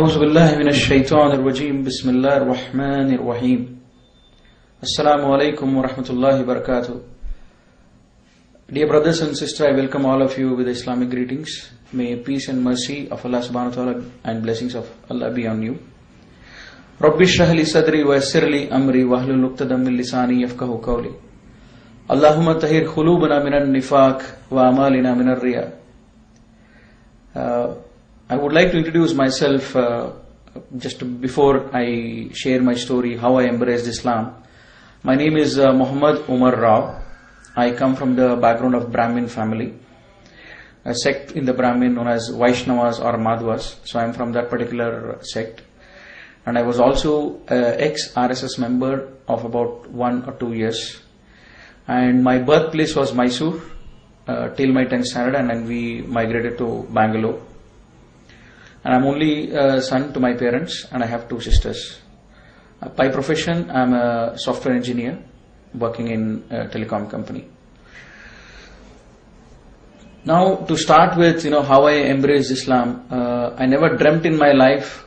औज़ुबिल्लाहि मिनश्शैतानिर्रजीम बिस्मिल्लाहिर्रहमानिर्रहीम Assalamu alaikum wa rahmatullahi wa barakatuh. Dear brothers and sisters, I welcome all of you with Islamic greetings. May peace and mercy of Allah subhanahu wa ta'ala and blessings of Allah be on you. Rabbi shrah li sadri wa yassir li amri wahlul 'uqdatam min lisani yafqahu qawli. Allahumma tahhir qulubana minan nifaq wa amalina minar riya. I would like to introduce myself just before I share my story, how I embraced Islam. My name is Muhammad Umar Rao. I come from the background of Brahmin family, a sect in the Brahmin known as Vaishnavas or Madhvas. So I am from that particular sect. And I was also ex-RSS member of about 1 or 2 years. And my birthplace was Mysore till my 10th standard, and then we migrated to Bangalore. And I'm only son to my parents, and I have 2 sisters. By profession, I'm a software engineer working in a telecom company. Now, to start with, how I embraced Islam, I never dreamt in my life.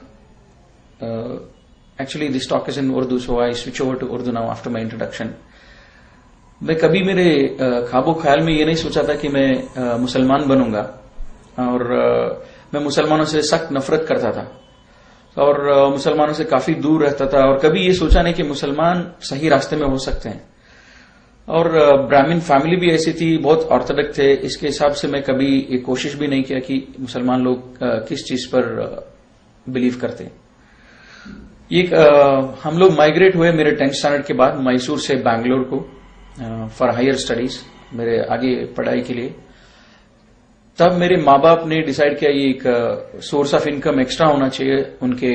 Actually, this talk is in Urdu, so I switch over to Urdu now after my introduction. मैं कभी मेरे ख्वाबो ख्याल में ये नहीं सोचा था कि मैं मुसलमान बनूंगा, और मैं मुसलमानों से सख्त नफरत करता था और मुसलमानों से काफी दूर रहता था, और कभी ये सोचा नहीं कि मुसलमान सही रास्ते में हो सकते हैं। और ब्राह्मण फैमिली भी ऐसी थी, बहुत ऑर्थोडॉक्स थे, इसके हिसाब से मैं कभी ये कोशिश भी नहीं किया कि मुसलमान लोग किस चीज पर बिलीव करते हैं। हम लोग माइग्रेट हुए मेरे 10th स्टैंडर्ड के बाद मैसूर से बैंगलोर को फॉर हायर स्टडीज, मेरे आगे पढ़ाई के लिए। तब मेरे माँ बाप ने डिसाइड किया ये एक सोर्स ऑफ इनकम एक्स्ट्रा होना चाहिए उनके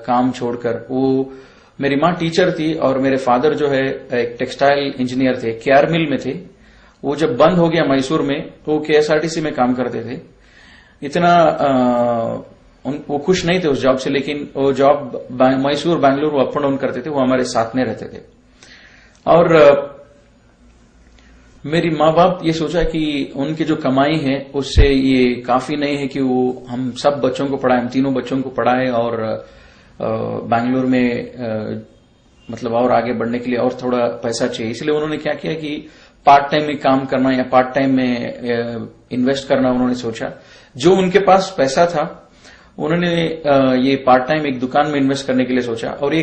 काम छोड़कर। वो मेरी माँ टीचर थी और मेरे फादर जो है एक टेक्सटाइल इंजीनियर थे, केआर मिल में थे। वो जब बंद हो गया मैसूर में तो केएसआरटीसी में काम करते थे। इतना वो खुश नहीं थे उस जॉब से, लेकिन वो जॉब मैसूर बैंगलोर वो अप एंड डाउन करते थे, वो हमारे साथ में रहते थे। और मेरी माँ बाप ये सोचा कि उनकी जो कमाई है उससे ये काफी नहीं है कि वो हम सब बच्चों को पढ़ाएं, हम तीनों बच्चों को पढ़ाएं, और बैंगलोर में मतलब और आगे बढ़ने के लिए और थोड़ा पैसा चाहिए। इसलिए उन्होंने क्या किया कि पार्ट टाइम में काम करना या पार्ट टाइम में इन्वेस्ट करना उन्होंने सोचा। जो उनके पास पैसा था उन्होंने ये पार्ट टाइम एक दुकान में इन्वेस्ट करने के लिए सोचा। और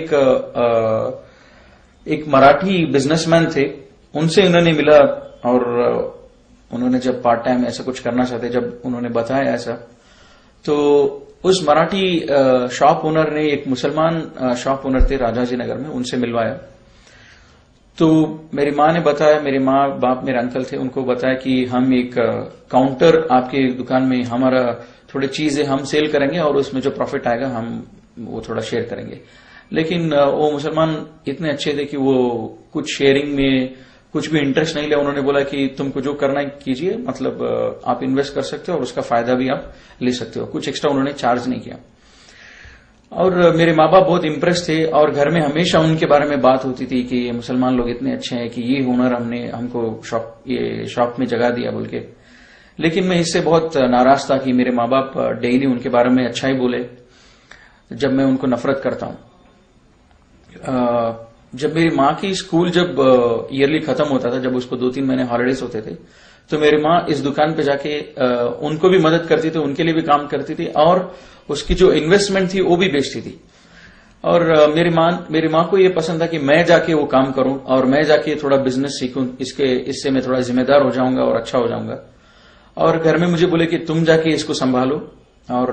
एक मराठी बिजनेसमैन थे, उनसे उन्होंने मिला, और उन्होंने जब पार्ट टाइम ऐसा कुछ करना चाहते, जब उन्होंने बताया ऐसा, तो उस मराठी शॉप ओनर ने, एक मुसलमान शॉप ओनर थे राजाजी नगर में, उनसे मिलवाया। तो मेरी माँ ने बताया, मेरे माँ बाप मेरे अंकल थे, उनको बताया कि हम एक काउंटर आपके दुकान में, हमारा थोड़ी चीजें हम सेल करेंगे और उसमें जो प्रॉफिट आएगा हम वो थोड़ा शेयर करेंगे। लेकिन वो मुसलमान इतने अच्छे थे कि वो कुछ शेयरिंग में कुछ भी इंटरेस्ट नहीं लिया। उन्होंने बोला कि तुमको जो करना है कीजिए, मतलब आप इन्वेस्ट कर सकते हो और उसका फायदा भी आप ले सकते हो, कुछ एक्स्ट्रा उन्होंने चार्ज नहीं किया। और मेरे माँ बाप बहुत इम्प्रेस थे, और घर में हमेशा उनके बारे में बात होती थी कि ये मुसलमान लोग इतने अच्छे हैं कि ये हुनर हमको शॉप में जगह दिया बोल के। लेकिन मैं इससे बहुत नाराज था कि मेरे माँ बाप डेली उनके बारे में अच्छा ही बोले जब मैं उनको नफरत करता हूं। जब मेरी माँ की स्कूल जब ईयरली खत्म होता था, जब उसको 2-3 महीने हॉलिडेज होते थे, तो मेरी माँ इस दुकान पे जाके उनको भी मदद करती थी, उनके लिए भी काम करती थी, और उसकी जो इन्वेस्टमेंट थी वो भी बेचती थी। और मेरी माँ को ये पसंद था कि मैं जाके वो काम करूं और मैं जाके थोड़ा बिजनेस सीखूं, इससे मैं थोड़ा जिम्मेदार हो जाऊंगा और अच्छा हो जाऊंगा। और घर में मुझे बोले कि तुम जाके इसको संभालो, और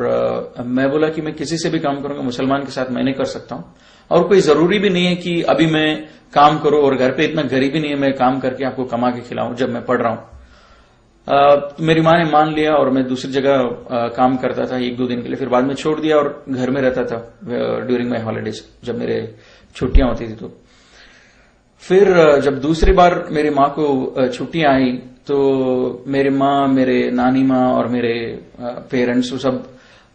मैं बोला कि मैं किसी से भी काम करूंगा, मुसलमान के साथ मैं नहीं कर सकता हूं, और कोई जरूरी भी नहीं है कि अभी मैं काम करूं, और घर पे इतना गरीबी नहीं है मैं काम करके आपको कमा के खिलाऊं जब मैं पढ़ रहा हूं। मेरी माँ ने मान लिया और मैं दूसरी जगह काम करता था 1-2 दिन के लिए, फिर बाद में छोड़ दिया और घर में रहता था ड्यूरिंग माई हॉलीडेज, जब मेरे छुट्टियां होती थी। तो फिर जब दूसरी बार मेरी माँ को छुट्टियां आई तो मेरी माँ, मेरे नानी माँ और मेरे पेरेंट्स वो सब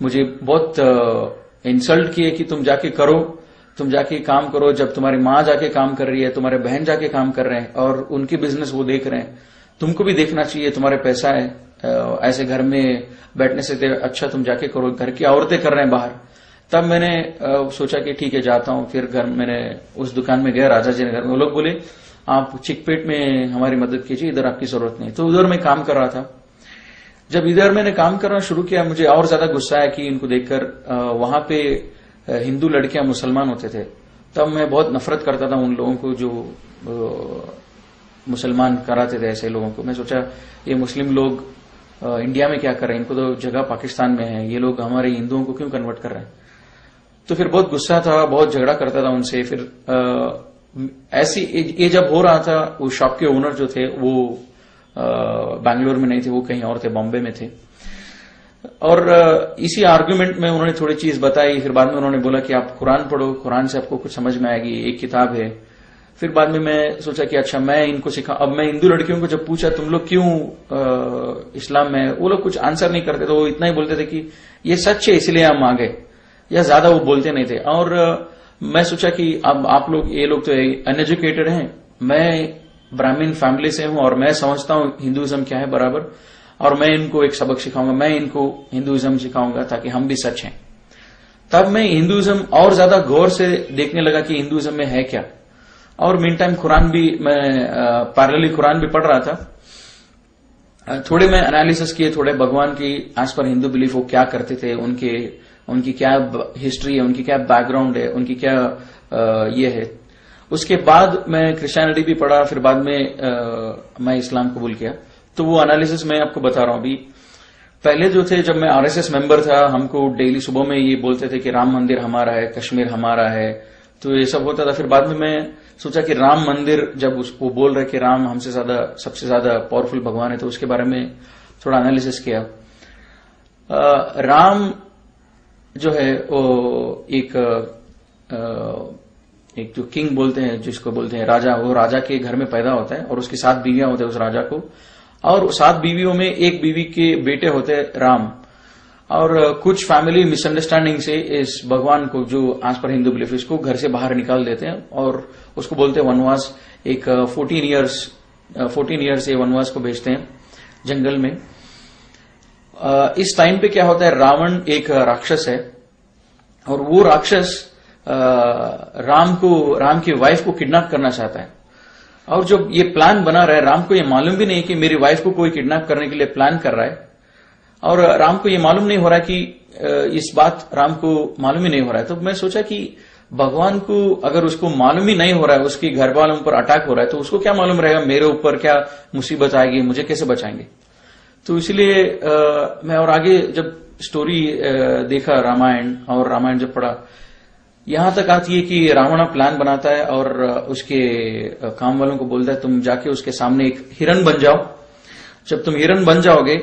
मुझे बहुत इंसल्ट किए कि तुम जाके करो, तुम जाके काम करो। जब तुम्हारी माँ जाके काम कर रही है, तुम्हारे बहन जाके काम कर रहे हैं और उनकी बिजनेस वो देख रहे हैं, तुमको भी देखना चाहिए, तुम्हारे पैसा है। ऐसे घर में बैठने से अच्छा तुम जाके करो, घर की औरतें कर रहे हैं बाहर, तब मैंने सोचा कि ठीक है जाता हूं। फिर घर मैंने उस दुकान में गया, राजा जी नगर में। वो लोग बोले आप चिकपेट में हमारी मदद कीजिए, इधर आपकी जरूरत नहीं। तो उधर मैं काम कर रहा था। जब इधर मैंने काम करना शुरू किया, मुझे और ज्यादा गुस्सा आया कि इनको देखकर वहां पे हिंदू लड़कियां मुसलमान होते थे। तब मैं बहुत नफरत करता था उन लोगों को जो मुसलमान कराते थे ऐसे लोगों को। मैं सोचा ये मुस्लिम लोग इंडिया में क्या कर रहे हैं, इनको तो जगह पाकिस्तान में है, ये लोग हमारे हिंदुओं को क्यों कन्वर्ट कर रहे हैं। तो फिर बहुत गुस्सा था, बहुत झगड़ा करता था उनसे। फिर ऐसी ये जब हो रहा था, वो शॉप के ओनर जो थे वो बैंगलोर में नहीं थे, वो कहीं और थे, बॉम्बे में थे। और इसी आर्गुमेंट में उन्होंने थोड़ी चीज बताई। फिर बाद में उन्होंने बोला कि आप कुरान पढ़ो, कुरान से आपको कुछ समझ में आएगी, एक किताब है। फिर बाद में मैं सोचा कि अच्छा मैं इनको सिखा। अब मैं हिंदू लड़कियों को जब पूछा तुम लोग क्यों इस्लाम में, वो लोग कुछ आंसर नहीं करते थे। वो इतना ही बोलते थे कि ये सच है इसलिए हम आ गए, या ज्यादा वो बोलते नहीं थे। और मैं सोचा कि अब आप लोग, ये लोग तो अनएजुकेटेड हैं, मैं ब्राह्मण फैमिली से हूं और मैं समझता हूं हिंदुइज्म क्या है बराबर, और मैं इनको एक सबक सिखाऊंगा, मैं इनको हिंदुइज्म सिखाऊंगा ताकि हम भी सच हैं। तब मैं हिंदुइज्म और ज्यादा गौर से देखने लगा कि हिंदुइज्म में है क्या। और मीन टाइम कुरान भी मैं पैरेलली कुरान भी पढ़ रहा था। थोड़े मैं एनालिसिस किए, थोड़े भगवान की एज पर हिंदू बिलीफ वो क्या करते थे, उनकी क्या हिस्ट्री है, उनकी क्या बैकग्राउंड है, उनकी क्या ये है। उसके बाद मैं क्रिश्चियनिटी भी पढ़ा। फिर बाद में मैं इस्लाम कबूल किया। तो वो एनालिसिस मैं आपको बता रहा हूं। अभी पहले जो थे, जब मैं आरएसएस मेंबर था, हमको डेली सुबह में ये बोलते थे कि राम मंदिर हमारा है, कश्मीर हमारा है, तो ये सब होता था। फिर बाद में मैं सोचा कि राम मंदिर, जब उसको बोल रहे कि राम हमसे ज्यादा, सबसे ज्यादा पावरफुल भगवान है, तो उसके बारे में थोड़ा एनालिसिस किया। राम जो है वो एक जो किंग बोलते हैं, जिसको बोलते हैं राजा, वो राजा के घर में पैदा होता है और उसकी 7 बीवियां होते हैं उस राजा को। और 7 बीवियों में एक बीवी के बेटे होते हैं राम। और कुछ फैमिली मिसअंडरस्टैंडिंग से इस भगवान को, जो एज पर हिंदू बिलीफ, इसको घर से बाहर निकाल देते हैं और उसको बोलते हैं वनवास। एक 14 ईयर्स ये वनवास को भेजते हैं जंगल में। इस टाइम पे क्या होता है, रावण एक राक्षस है और वो राक्षस राम की वाइफ को किडनैप करना चाहता है। और जब ये प्लान बना रहा है, राम को ये मालूम भी नहीं कि मेरी वाइफ को कोई किडनैप करने के लिए प्लान कर रहा है। और राम को ये मालूम नहीं हो रहा है कि इस बात राम को मालूम ही नहीं हो रहा है। तो मैं सोचा कि भगवान को अगर उसको मालूम ही नहीं हो रहा है, उसके घर वालों पर अटैक हो रहा है, तो उसको क्या मालूम रहेगा मेरे ऊपर क्या मुसीबत आएगी, मुझे कैसे बचाएंगे। तो इसलिए मैं और आगे जब स्टोरी देखा रामायण, और रामायण जब पढ़ा, यहां तक आती है कि रावण प्लान बनाता है और उसके काम वालों को बोलता है तुम जाके उसके सामने एक हिरन बन जाओ। जब तुम हिरन बन जाओगे,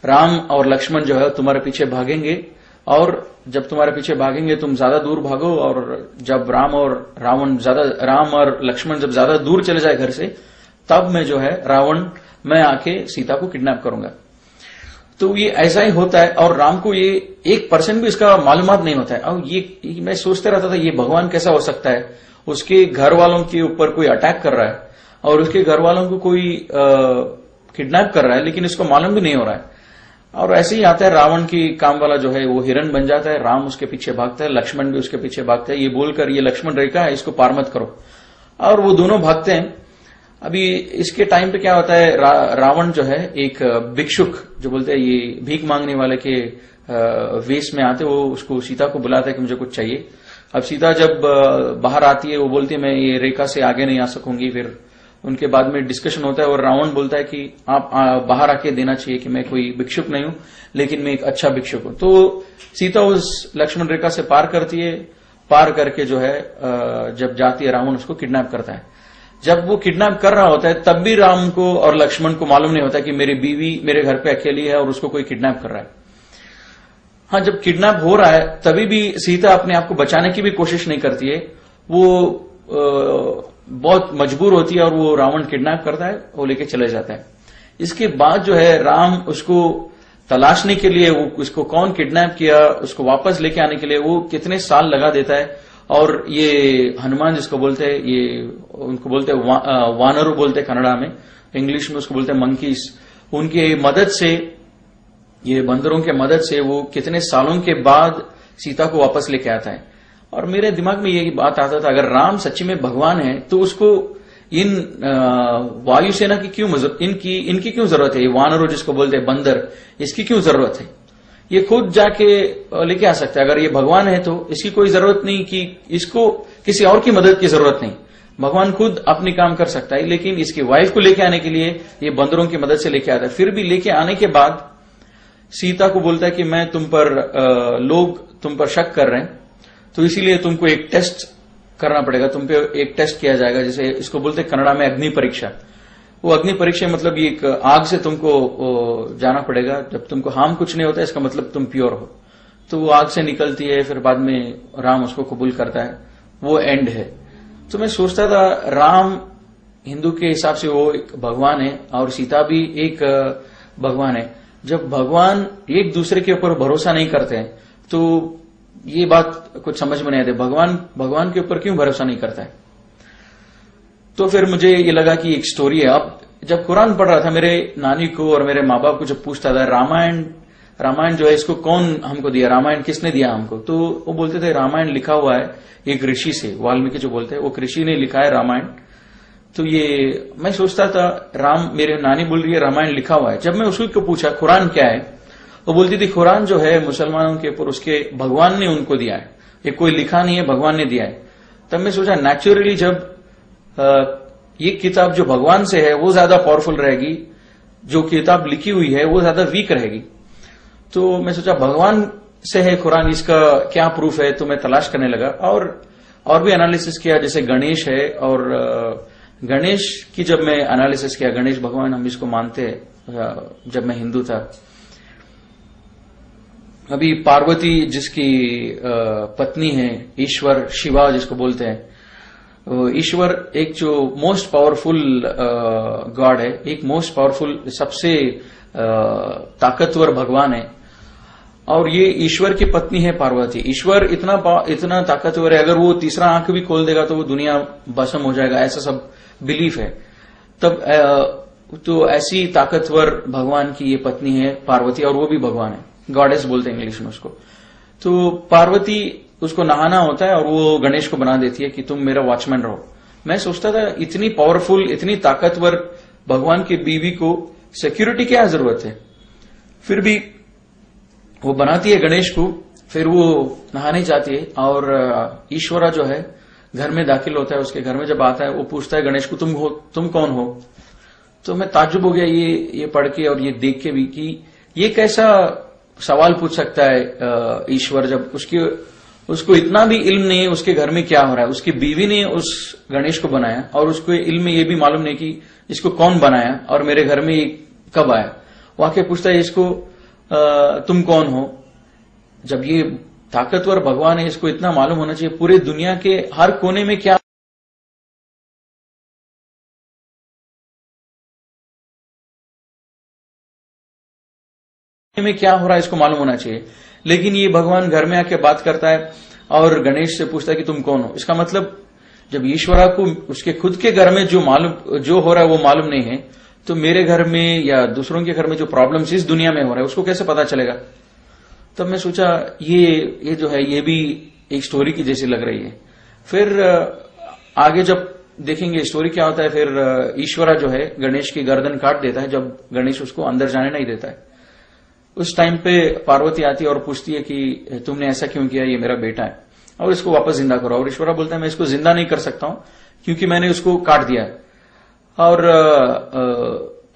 राम और लक्ष्मण जो है तुम्हारे पीछे भागेंगे, और जब तुम्हारे पीछे भागेंगे तुम ज्यादा दूर भागो, और जब राम और लक्ष्मण जब ज्यादा दूर चले जाए घर से, तब मैं जो है मैं आके सीता को किडनैप करूंगा। तो ये ऐसा ही होता है। और राम को ये 1% भी इसका मालूमात नहीं होता है। और ये मैं सोचते रहता था ये भगवान कैसा हो सकता है, उसके घर वालों के ऊपर कोई अटैक कर रहा है और उसके घर वालों को कोई किडनैप कर रहा है, लेकिन इसको मालूम भी नहीं हो रहा है। और ऐसे ही आता है, रावण की काम वाला जो है वो हिरन बन जाता है, राम उसके पीछे भागता है, लक्ष्मण भी उसके पीछे भागता है, ये बोलकर ये लक्ष्मण रेखा है, इसको पार मत करो। और वो दोनों भागते हैं। अभी इसके टाइम पे क्या होता है, रावण जो है एक भिक्षुक, जो बोलते हैं ये भीख मांगने वाले के वेश में आते, वो उसको सीता को बुलाता है कि मुझे कुछ चाहिए। अब सीता जब बाहर आती है, वो बोलती है मैं ये रेखा से आगे नहीं आ सकूंगी। फिर उनके बाद में डिस्कशन होता है और रावण बोलता है कि आप बाहर आके देना चाहिए कि मैं कोई भिक्षुक नहीं हूं, लेकिन मैं एक अच्छा भिक्षुक हूं। तो सीता उस लक्ष्मण रेखा से पार करती है। पार करके जो है जब जाती है, रावण उसको किडनैप करता है। जब वो किडनैप कर रहा होता है, तब भी राम को और लक्ष्मण को मालूम नहीं होता कि मेरी बीवी मेरे घर पे अकेली है और उसको कोई किडनैप कर रहा है। हाँ, जब किडनैप हो रहा है तभी भी सीता अपने आप को बचाने की भी कोशिश नहीं करती है। वो बहुत मजबूर होती है और वो रावण किडनैप करता है, वो लेके चले जाता है। इसके बाद जो है राम उसको तलाशने के लिए, वो उसको कौन किडनैप किया, उसको वापस लेके आने के लिए वो कितने साल लगा देता है। और ये हनुमान जिसको बोलते हैं, ये उनको बोलते हैं वानरू बोलते हैं कन्नड़ा में, इंग्लिश में उसको बोलते हैं मंकीज। उनके मदद से, ये बंदरों के मदद से वो कितने सालों के बाद सीता को वापस लेके आता है। और मेरे दिमाग में यही बात आता था, अगर राम सच्ची में भगवान है तो उसको इन वायुसेना की क्यों इनकी क्यों जरूरत है? ये वानरों जिसको बोलते हैं बंदर, इसकी क्यों जरूरत है? ये खुद जाके लेके आ सकता है। अगर ये भगवान है तो इसकी कोई जरूरत नहीं कि इसको किसी और की मदद की जरूरत नहीं, भगवान खुद अपनी काम कर सकता है। लेकिन इसकी वाइफ को लेके आने के लिए ये बंदरों की मदद से लेके आता है। फिर भी लेके आने के बाद सीता को बोलता है कि मैं लोग तुम पर शक कर रहे हैं, तो इसीलिए तुमको एक टेस्ट करना पड़ेगा, तुम पे एक टेस्ट किया जाएगा, जैसे इसको बोलते हैं कन्नड़ा में अग्नि परीक्षा। वो अग्नि परीक्षा मतलब ये एक आग से तुमको जाना पड़ेगा। जब तुमको हार्म कुछ नहीं होता इसका मतलब तुम प्योर हो। तो वो आग से निकलती है, फिर बाद में राम उसको कबूल करता है, वो एंड है। तो मैं सोचता था राम हिंदू के हिसाब से वो एक भगवान है और सीता भी एक भगवान है। जब भगवान एक दूसरे के ऊपर भरोसा नहीं करते हैं तो ये बात कुछ समझ में नहीं आती, भगवान के ऊपर क्यों भरोसा नहीं करता है? तो फिर मुझे ये लगा कि एक स्टोरी है। अब जब कुरान पढ़ रहा था, मेरे नानी को और मेरे माँ बाप को जब पूछता था रामायण जो है इसको कौन हमको दिया, रामायण किसने दिया हमको, तो वो बोलते थे रामायण लिखा हुआ है एक ऋषि से, वाल्मीकि जो बोलते हैं वो ऋषि ने लिखा है रामायण। तो ये मैं सोचता था मेरे नानी बोल रही है रामायण लिखा हुआ है। जब मैं उसको पूछा कुरान क्या है, वो बोलती थी कुरान जो है मुसलमानों के ऊपर उसके भगवान ने उनको दिया है, ये कोई लिखा नहीं है, भगवान ने दिया है। तब मैं सोचा नेचुरली जब ये किताब जो भगवान से है वो ज्यादा पावरफुल रहेगी, जो किताब लिखी हुई है वो ज्यादा वीक रहेगी। तो मैं सोचा भगवान से है कुरान, इसका क्या प्रूफ है? तो मैं तलाश करने लगा और भी एनालिसिस किया, जैसे गणेश है और गणेश की जब मैं एनालिसिस किया, गणेश भगवान हम इसको मानते हैं जब मैं हिंदू था। अभी पार्वती जिसकी पत्नी है, ईश्वर शिवा जिसको बोलते हैं, ईश्वर एक जो मोस्ट पावरफुल गॉड है, एक मोस्ट पावरफुल सबसे ताकतवर भगवान है। और ये ईश्वर की पत्नी है पार्वती। ईश्वर इतना ताकतवर है, अगर वो तीसरा आंख भी खोल देगा तो वो दुनिया भस्म हो जाएगा, ऐसा सब बिलीफ है। तब तो ऐसी ताकतवर भगवान की ये पत्नी है पार्वती, और वो भी भगवान है, गॉडेस बोलते हैं इंग्लिश में उसको। तो पार्वती उसको नहाना होता है और वो गणेश को बना देती है कि तुम मेरा वॉचमैन रहो। मैं सोचता था इतनी पावरफुल, इतनी ताकतवर भगवान की बीवी को सिक्योरिटी क्या जरूरत है? फिर भी वो बनाती है गणेश को, फिर वो नहाने जाती है और ईश्वरा जो है घर में दाखिल होता है। उसके घर में जब आता है वो पूछता है गणेश को, तुम कौन हो? तो मैं ताज्जुब हो गया ये पढ़ के और ये देख के भी कि ये कैसा सवाल पूछ सकता है ईश्वर, जब उसको इतना भी इल्म नहीं है उसके घर में क्या हो रहा है। उसकी बीवी ने उस गणेश को बनाया और उसको इल्म में ये भी मालूम नहीं कि इसको कौन बनाया और मेरे घर में ये कब आया। वो आके पूछता है इसको तुम कौन हो? जब ये ताकतवर भगवान है, इसको इतना मालूम होना चाहिए पूरे दुनिया के हर कोने में क्या हो रहा है इसको मालूम होना चाहिए। लेकिन ये भगवान घर में आके बात करता है और गणेश से पूछता है कि तुम कौन हो। इसका मतलब जब ईश्वरा को उसके खुद के घर में जो हो रहा है वो मालूम नहीं है, तो मेरे घर में या दूसरों के घर में जो प्रॉब्लम्स इस दुनिया में हो रहा है उसको कैसे पता चलेगा? तब मैं सोचा ये जो है ये भी एक स्टोरी की जैसी लग रही है। फिर आगे जब देखेंगे स्टोरी क्या होता है, फिर ईश्वरा जो है गणेश की गर्दन काट देता है जब गणेश उसको अंदर जाने नहीं देता है। उस टाइम पे पार्वती आती है और पूछती है कि तुमने ऐसा क्यों किया, ये मेरा बेटा है और इसको वापस जिंदा करो। और ईश्वरा बोलता है मैं इसको जिंदा नहीं कर सकता हूं क्योंकि मैंने उसको काट दिया है। और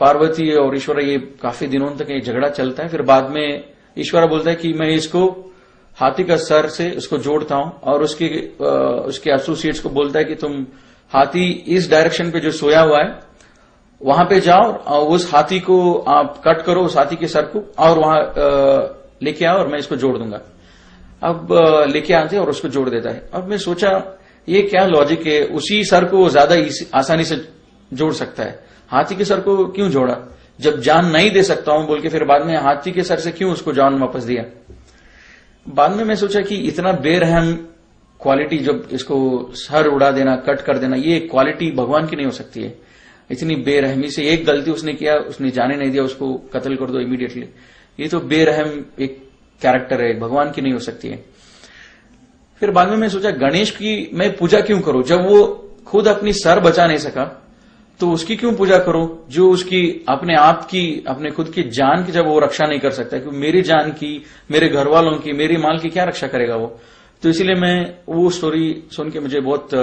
पार्वती और ईश्वरा ये काफी दिनों तक ये झगड़ा चलता है। फिर बाद में ईश्वरा बोलता है कि मैं इसको हाथी का सर से उसको जोड़ता हूं और उसके एसोसिएट्स को बोलता है कि तुम हाथी इस डायरेक्शन पे जो सोया हुआ है वहां पे जाओ और उस हाथी को आप कट करो, उस हाथी के सर को, और वहां लेके आओ और मैं इसको जोड़ दूंगा। अब लेके आते और उसको जोड़ देता है। अब मैं सोचा ये क्या लॉजिक है, उसी सर को ज्यादा आसानी से जोड़ सकता है, हाथी के सर को क्यों जोड़ा? जब जान नहीं दे सकता हूं बोल के फिर बाद में हाथी के सर से क्यों उसको जान वापस दिया? बाद में मैं सोचा कि इतना बेरहम क्वालिटी, जब इसको सर उड़ा देना, कट कर देना, ये क्वालिटी भगवान की नहीं हो सकती है। इतनी बेरहमी से एक गलती उसने किया, उसने जाने नहीं दिया, उसको कत्ल कर दो इमीडिएटली। ये तो बेरहम एक कैरेक्टर है, भगवान की नहीं हो सकती है। फिर बाद में मैं सोचा गणेश की मैं पूजा क्यों करूं, जब वो खुद अपनी सर बचा नहीं सका तो उसकी क्यों पूजा करूं, जो उसकी अपने आप की अपने खुद की जान की जब वो रक्षा नहीं कर सकता, क्योंकि मेरी जान की, मेरे घर वालों की, मेरी माल की क्या रक्षा करेगा वो। तो इसीलिए मैं वो स्टोरी सुन के मुझे बहुत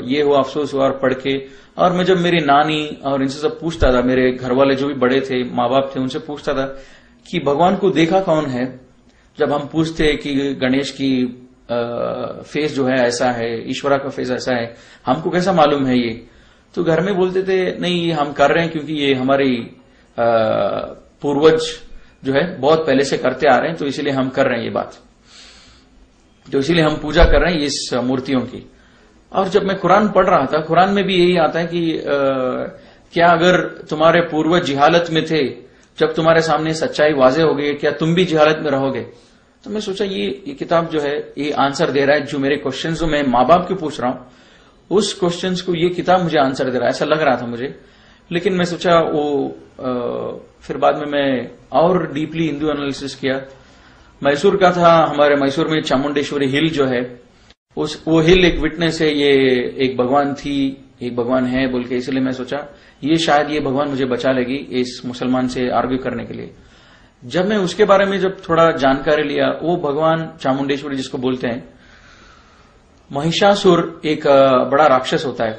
ये हुआ, अफसोस हुआ और पढ़ के। और मैं जब मेरी नानी और इनसे सब पूछता था, मेरे घर वाले जो भी बड़े थे, माँ बाप थे, उनसे पूछता था कि भगवान को देखा कौन है, जब हम पूछते कि गणेश की फेस जो है ऐसा है, ईश्वरा का फेस ऐसा है, हमको कैसा मालूम है ये। तो घर में बोलते थे नहीं ये हम कर रहे हैं क्योंकि ये हमारी पूर्वज जो है बहुत पहले से करते आ रहे हैं, तो इसीलिए हम कर रहे हैं ये बात, तो इसीलिए हम पूजा कर रहे हैं इस मूर्तियों की। और जब मैं कुरान पढ़ रहा था, कुरान में भी यही आता है कि क्या अगर तुम्हारे पूर्वज जिहालत में थे, जब तुम्हारे सामने सच्चाई वाजे हो गई, क्या तुम भी जिहालत में रहोगे। तो मैं सोचा ये किताब जो है ये आंसर दे रहा है, जो मेरे क्वेश्चन जो मैं माँ बाप के पूछ रहा हूं उस क्वेश्चंस को ये किताब मुझे आंसर दे रहा है, ऐसा लग रहा था मुझे। लेकिन मैं सोचा वो फिर बाद में मैं और डीपली हिंदू एनालिसिस किया। मैसूर का था, हमारे मैसूर में चामुंडेश्वरी हिल जो है, वो हिल एक विटनेस है, ये एक भगवान थी, एक भगवान है बोल के, इसलिए मैं सोचा ये शायद ये भगवान मुझे बचा लेगी इस मुसलमान से आर्ग्यू करने के लिए। जब मैं उसके बारे में जब थोड़ा जानकारी लिया, वो भगवान चामुंडेश्वरी जिसको बोलते हैं, महिषासुर एक बड़ा राक्षस होता है।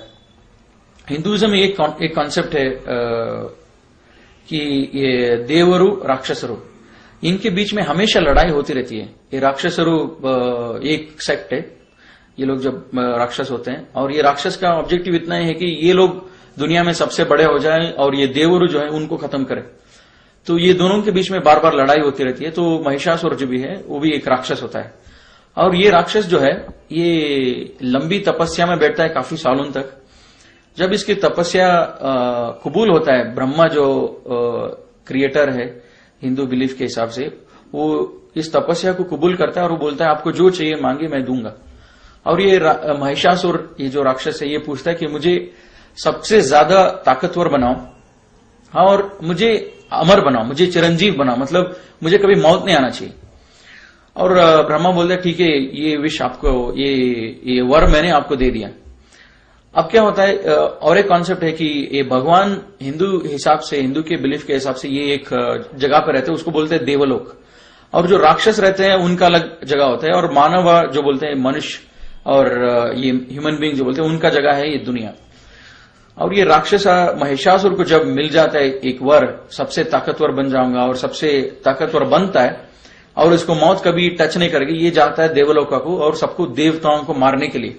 हिंदुइज्म में एक कॉन्सेप्ट है कि ये देवरु राक्षसरु, इनके बीच में हमेशा लड़ाई होती रहती है। ये राक्षसरु एक सेक्ट है, ये लोग जब राक्षस होते हैं, और ये राक्षस का ऑब्जेक्टिव इतना है कि ये लोग दुनिया में सबसे बड़े हो जाएं और ये देवरु जो है उनको खत्म करें। तो ये दोनों के बीच में बार बार लड़ाई होती रहती है। तो महिषासुर जो भी है वो भी एक राक्षस होता है, और ये राक्षस जो है ये लंबी तपस्या में बैठता है काफी सालों तक। जब इसकी तपस्या कबूल होता है, ब्रह्मा जो क्रिएटर है हिंदू बिलीफ के हिसाब से, वो इस तपस्या को कबूल करता है और वो बोलता है आपको जो चाहिए मांगे मैं दूंगा। और ये महिषासुर ये जो राक्षस है ये पूछता है कि मुझे सबसे ज्यादा ताकतवर बनाओ और मुझे अमर बनाओ, मुझे चिरंजीव बनाओ, मतलब मुझे कभी मौत नहीं आना चाहिए। और ब्रह्मा बोलता है ठीक है, ये विश आपको, ये वर मैंने आपको दे दिया। अब क्या होता है, और एक कॉन्सेप्ट है कि ये भगवान हिंदू हिसाब से, हिंदू के बिलीफ के हिसाब से ये एक जगह पे रहते हैं, उसको बोलते हैं देवलोक। और जो राक्षस रहते हैं उनका अलग जगह होता है, और मानव जो बोलते हैं मनुष्य और ये ह्यूमन बीइंग जो बोलते हैं उनका जगह है ये दुनिया। और ये राक्षस महिषासुर को जब मिल जाता है एक वर, सबसे ताकतवर बन जाऊंगा, और सबसे ताकतवर बनता है और इसको मौत कभी टच नहीं करेगी, ये जाता है देवलोका को और सबको देवताओं को मारने के लिए।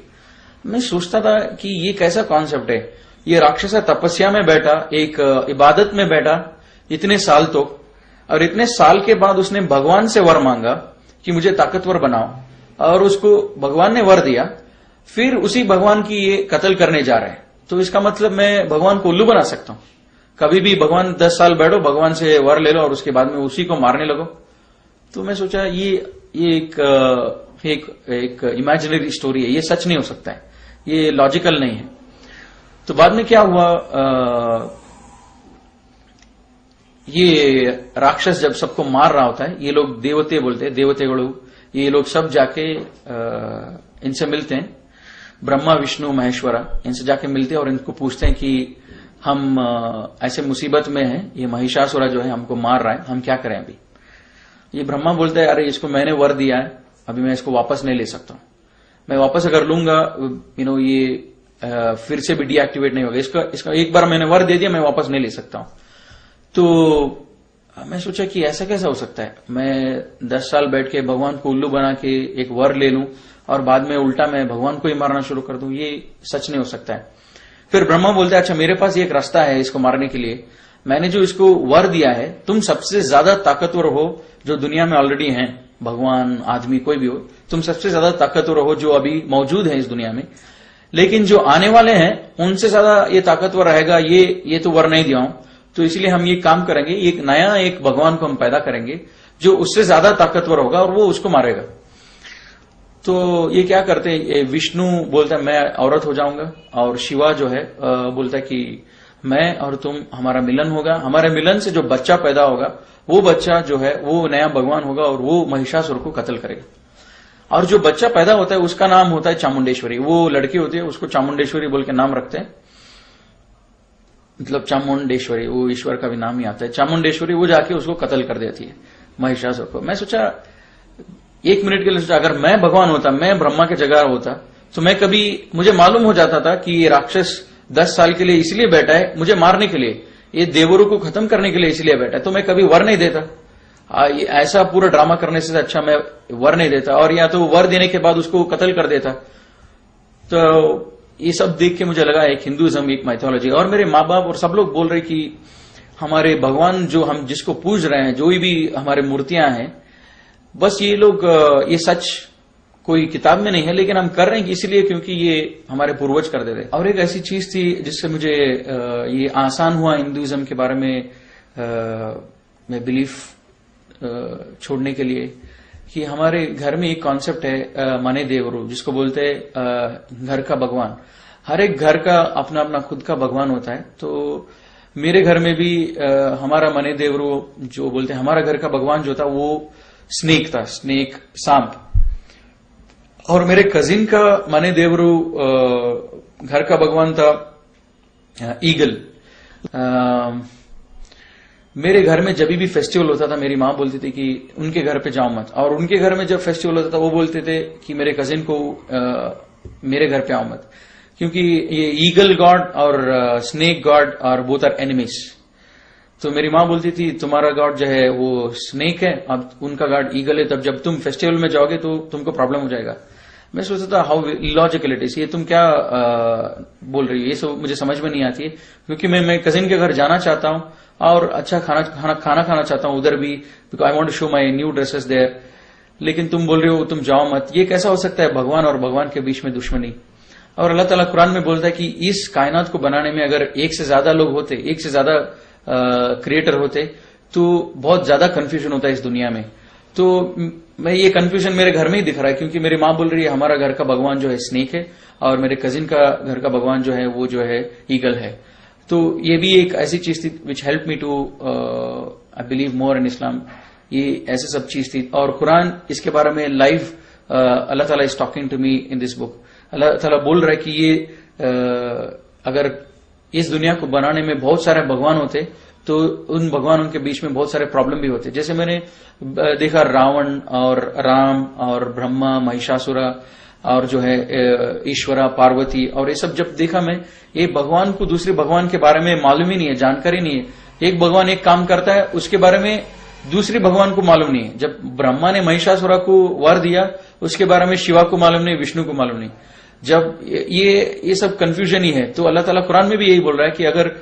मैं सोचता था कि ये कैसा कॉन्सेप्ट है, ये राक्षस तपस्या में बैठा, एक इबादत में बैठा इतने साल तो, और इतने साल के बाद उसने भगवान से वर मांगा कि मुझे ताकतवर बनाओ, और उसको भगवान ने वर दिया, फिर उसी भगवान की ये कत्ल करने जा रहे हैं। तो इसका मतलब मैं भगवान को उल्लू बना सकता हूं, कभी भी भगवान 10 साल बैठो, भगवान से वर ले लो और उसके बाद में उसी को मारने लगो। तो मैं सोचा ये एक इमेजिनरी स्टोरी है, ये सच नहीं हो सकता है, ये लॉजिकल नहीं है। तो बाद में क्या हुआ, ये राक्षस जब सबको मार रहा होता है, ये लोग देवते बोलते हैं, देवतेगणु, ये लोग सब जाके इनसे मिलते हैं, ब्रह्मा विष्णु महेश्वरा, इनसे जाके मिलते हैं और इनको पूछते हैं कि हम ऐसे मुसीबत में हैं, ये महिषासुर जो है हमको मार रहा है, हम क्या करें अभी। ये ब्रह्मा बोलते हैं अरे इसको मैंने वर दिया है, अभी मैं इसको वापस नहीं ले सकता हूं, मैं वापस अगर लूंगा ये फिर से भी डीएक्टिवेट नहीं होगा, इसका एक बार मैंने वर दे दिया, मैं वापस नहीं ले सकता हूं। तो मैं सोचा कि ऐसा कैसा हो सकता है, मैं 10 साल बैठ के भगवान को उल्लू बना के एक वर ले लूं और बाद में उल्टा मैं भगवान को ही मारना शुरू कर दूं, ये सच नहीं हो सकता है। फिर ब्रह्मा बोलते हैं अच्छा मेरे पास एक रास्ता है इसको मारने के लिए, मैंने जो इसको वर दिया है, तुम सबसे ज्यादा ताकतवर हो जो दुनिया में ऑलरेडी हैं, भगवान आदमी कोई भी हो, तुम सबसे ज्यादा ताकतवर हो जो अभी मौजूद है इस दुनिया में, लेकिन जो आने वाले हैं उनसे ज्यादा ये ताकतवर रहेगा, ये तो वर नहीं दिया हूं, तो इसलिए हम ये काम करेंगे, एक भगवान को हम पैदा करेंगे जो उससे ज्यादा ताकतवर होगा और वो उसको मारेगा। तो ये क्या करते हैं, विष्णु बोलता है मैं औरत हो जाऊंगा, और शिवा जो है बोलता है कि मैं और तुम, हमारा मिलन होगा, हमारे मिलन से जो बच्चा पैदा होगा वो बच्चा जो है वो नया भगवान होगा और वो महिषासुर को कत्ल करेगा। और जो बच्चा पैदा होता है उसका नाम होता है चामुंडेश्वरी। वो लड़की होती है, उसको चामुंडेश्वरी बोल के नाम रखते हैं, मतलब चामुंडेश्वरी, वो ईश्वर का भी नाम ही आता है चामुंडेश्वरी। वो जाके उसको कत्ल कर देती है, महिषासुर को। मैं सोचा, एक मिनट के लिए सोचा, अगर मैं भगवान होता, मैं ब्रह्मा के जगह होता, तो मैं कभी, मुझे मालूम हो जाता था कि ये राक्षस 10 साल के लिए इसलिए बैठा है मुझे मारने के लिए, ये देवरों को खत्म करने के लिए इसलिए बैठा है, तो मैं कभी वर नहीं देता। ऐसा पूरा ड्रामा करने से अच्छा मैं वर नहीं देता, और या तो वर देने के बाद उसको कत्ल कर देता। तो ये सब देख के मुझे लगा एक हिंदुइज्म, एक माइथोलॉजी। और मेरे माँ बाप और सब लोग बोल रहे कि हमारे भगवान जो हम जिसको पूज रहे हैं, जो भी हमारे मूर्तियां हैं, बस ये लोग, ये सच कोई किताब में नहीं है, लेकिन हम कर रहे हैं इसलिए क्योंकि ये हमारे पूर्वज कर दे रहे। और एक ऐसी चीज थी जिससे मुझे ये आसान हुआ हिंदुइज्म के बारे में मैं बिलीफ छोड़ने के लिए, कि हमारे घर में एक कॉन्सेप्ट है मने देवरू, जिसको बोलते हैं घर का भगवान। हर एक घर का अपना अपना खुद का भगवान होता है। तो मेरे घर में भी हमारा मने देवरू जो बोलते हैं, हमारा घर का भगवान जो था वो स्नेक था, स्नेक, सांप। और मेरे कजिन का मने देवरू घर का भगवान था ईगल। मेरे घर में जब भी फेस्टिवल होता था मेरी माँ बोलती थी कि उनके घर पे जाओ मत, और उनके घर में जब फेस्टिवल होता था वो बोलते थे कि मेरे कजिन को मेरे घर पे आओ मत, क्योंकि ये ईगल गॉड और स्नेक गॉड और बोथ आर एनिमीज। तो मेरी माँ बोलती थी तुम्हारा गॉड जो है वो स्नेक है, अब उनका गॉड ईगल है, तब जब तुम फेस्टिवल में जाओगे तो तुमको प्रॉब्लम हो जाएगा। मैं सोचता था हाउ इलॉजिकल इट इज, ये तुम क्या बोल रही हो, ये सब मुझे समझ में नहीं आती है। क्योंकि मैं कजिन के घर जाना चाहता हूं और अच्छा खाना खाना चाहता हूं उधर भी, because I want to show my new dresses there, लेकिन तुम बोल रहे हो तुम जाओ मत। ये कैसा हो सकता है, भगवान और भगवान के बीच में दुश्मनी। और अल्लाह ताला कुरान में बोलता है कि इस कायनात को बनाने में अगर एक से ज्यादा लोग होते, एक से ज्यादा क्रिएटर होते, तो बहुत ज्यादा कंफ्यूजन होता है इस दुनिया में। तो मैं ये कंफ्यूजन मेरे घर में ही दिख रहा है, क्योंकि मेरी माँ बोल रही है हमारा घर का भगवान जो है स्नेक है, और मेरे कजिन का घर का भगवान जो है वो जो है ईगल है। तो ये भी एक ऐसी चीज थी which help me to I believe more in Islam. ये ऐसे सब चीज थी, और कुरान इसके बारे में लाइव अल्लाह ताला is talking to me in this book. Allah Ta'ala बोल रहा है कि ये अगर इस दुनिया को बनाने में बहुत सारे भगवान होते तो उन भगवानों के बीच में बहुत सारे प्रॉब्लम भी होते। जैसे मैंने देखा रावण और राम और ब्रह्मा, महिषासुरा और जो है ईश्वरा, पार्वती, और ये सब जब देखा मैं, ये भगवान को दूसरे भगवान के बारे में मालूम ही नहीं है, जानकारी नहीं है। एक भगवान एक काम करता है, उसके बारे में दूसरे भगवान को मालूम नहीं है। जब ब्रह्मा ने महिषासुरा को वर दिया, उसके बारे में शिवा को मालूम नहीं, विष्णु को मालूम नहीं। जब ये सब कंफ्यूजन ही है। तो अल्लाह ताला कुरान में भी यही बोल रहा है कि अगर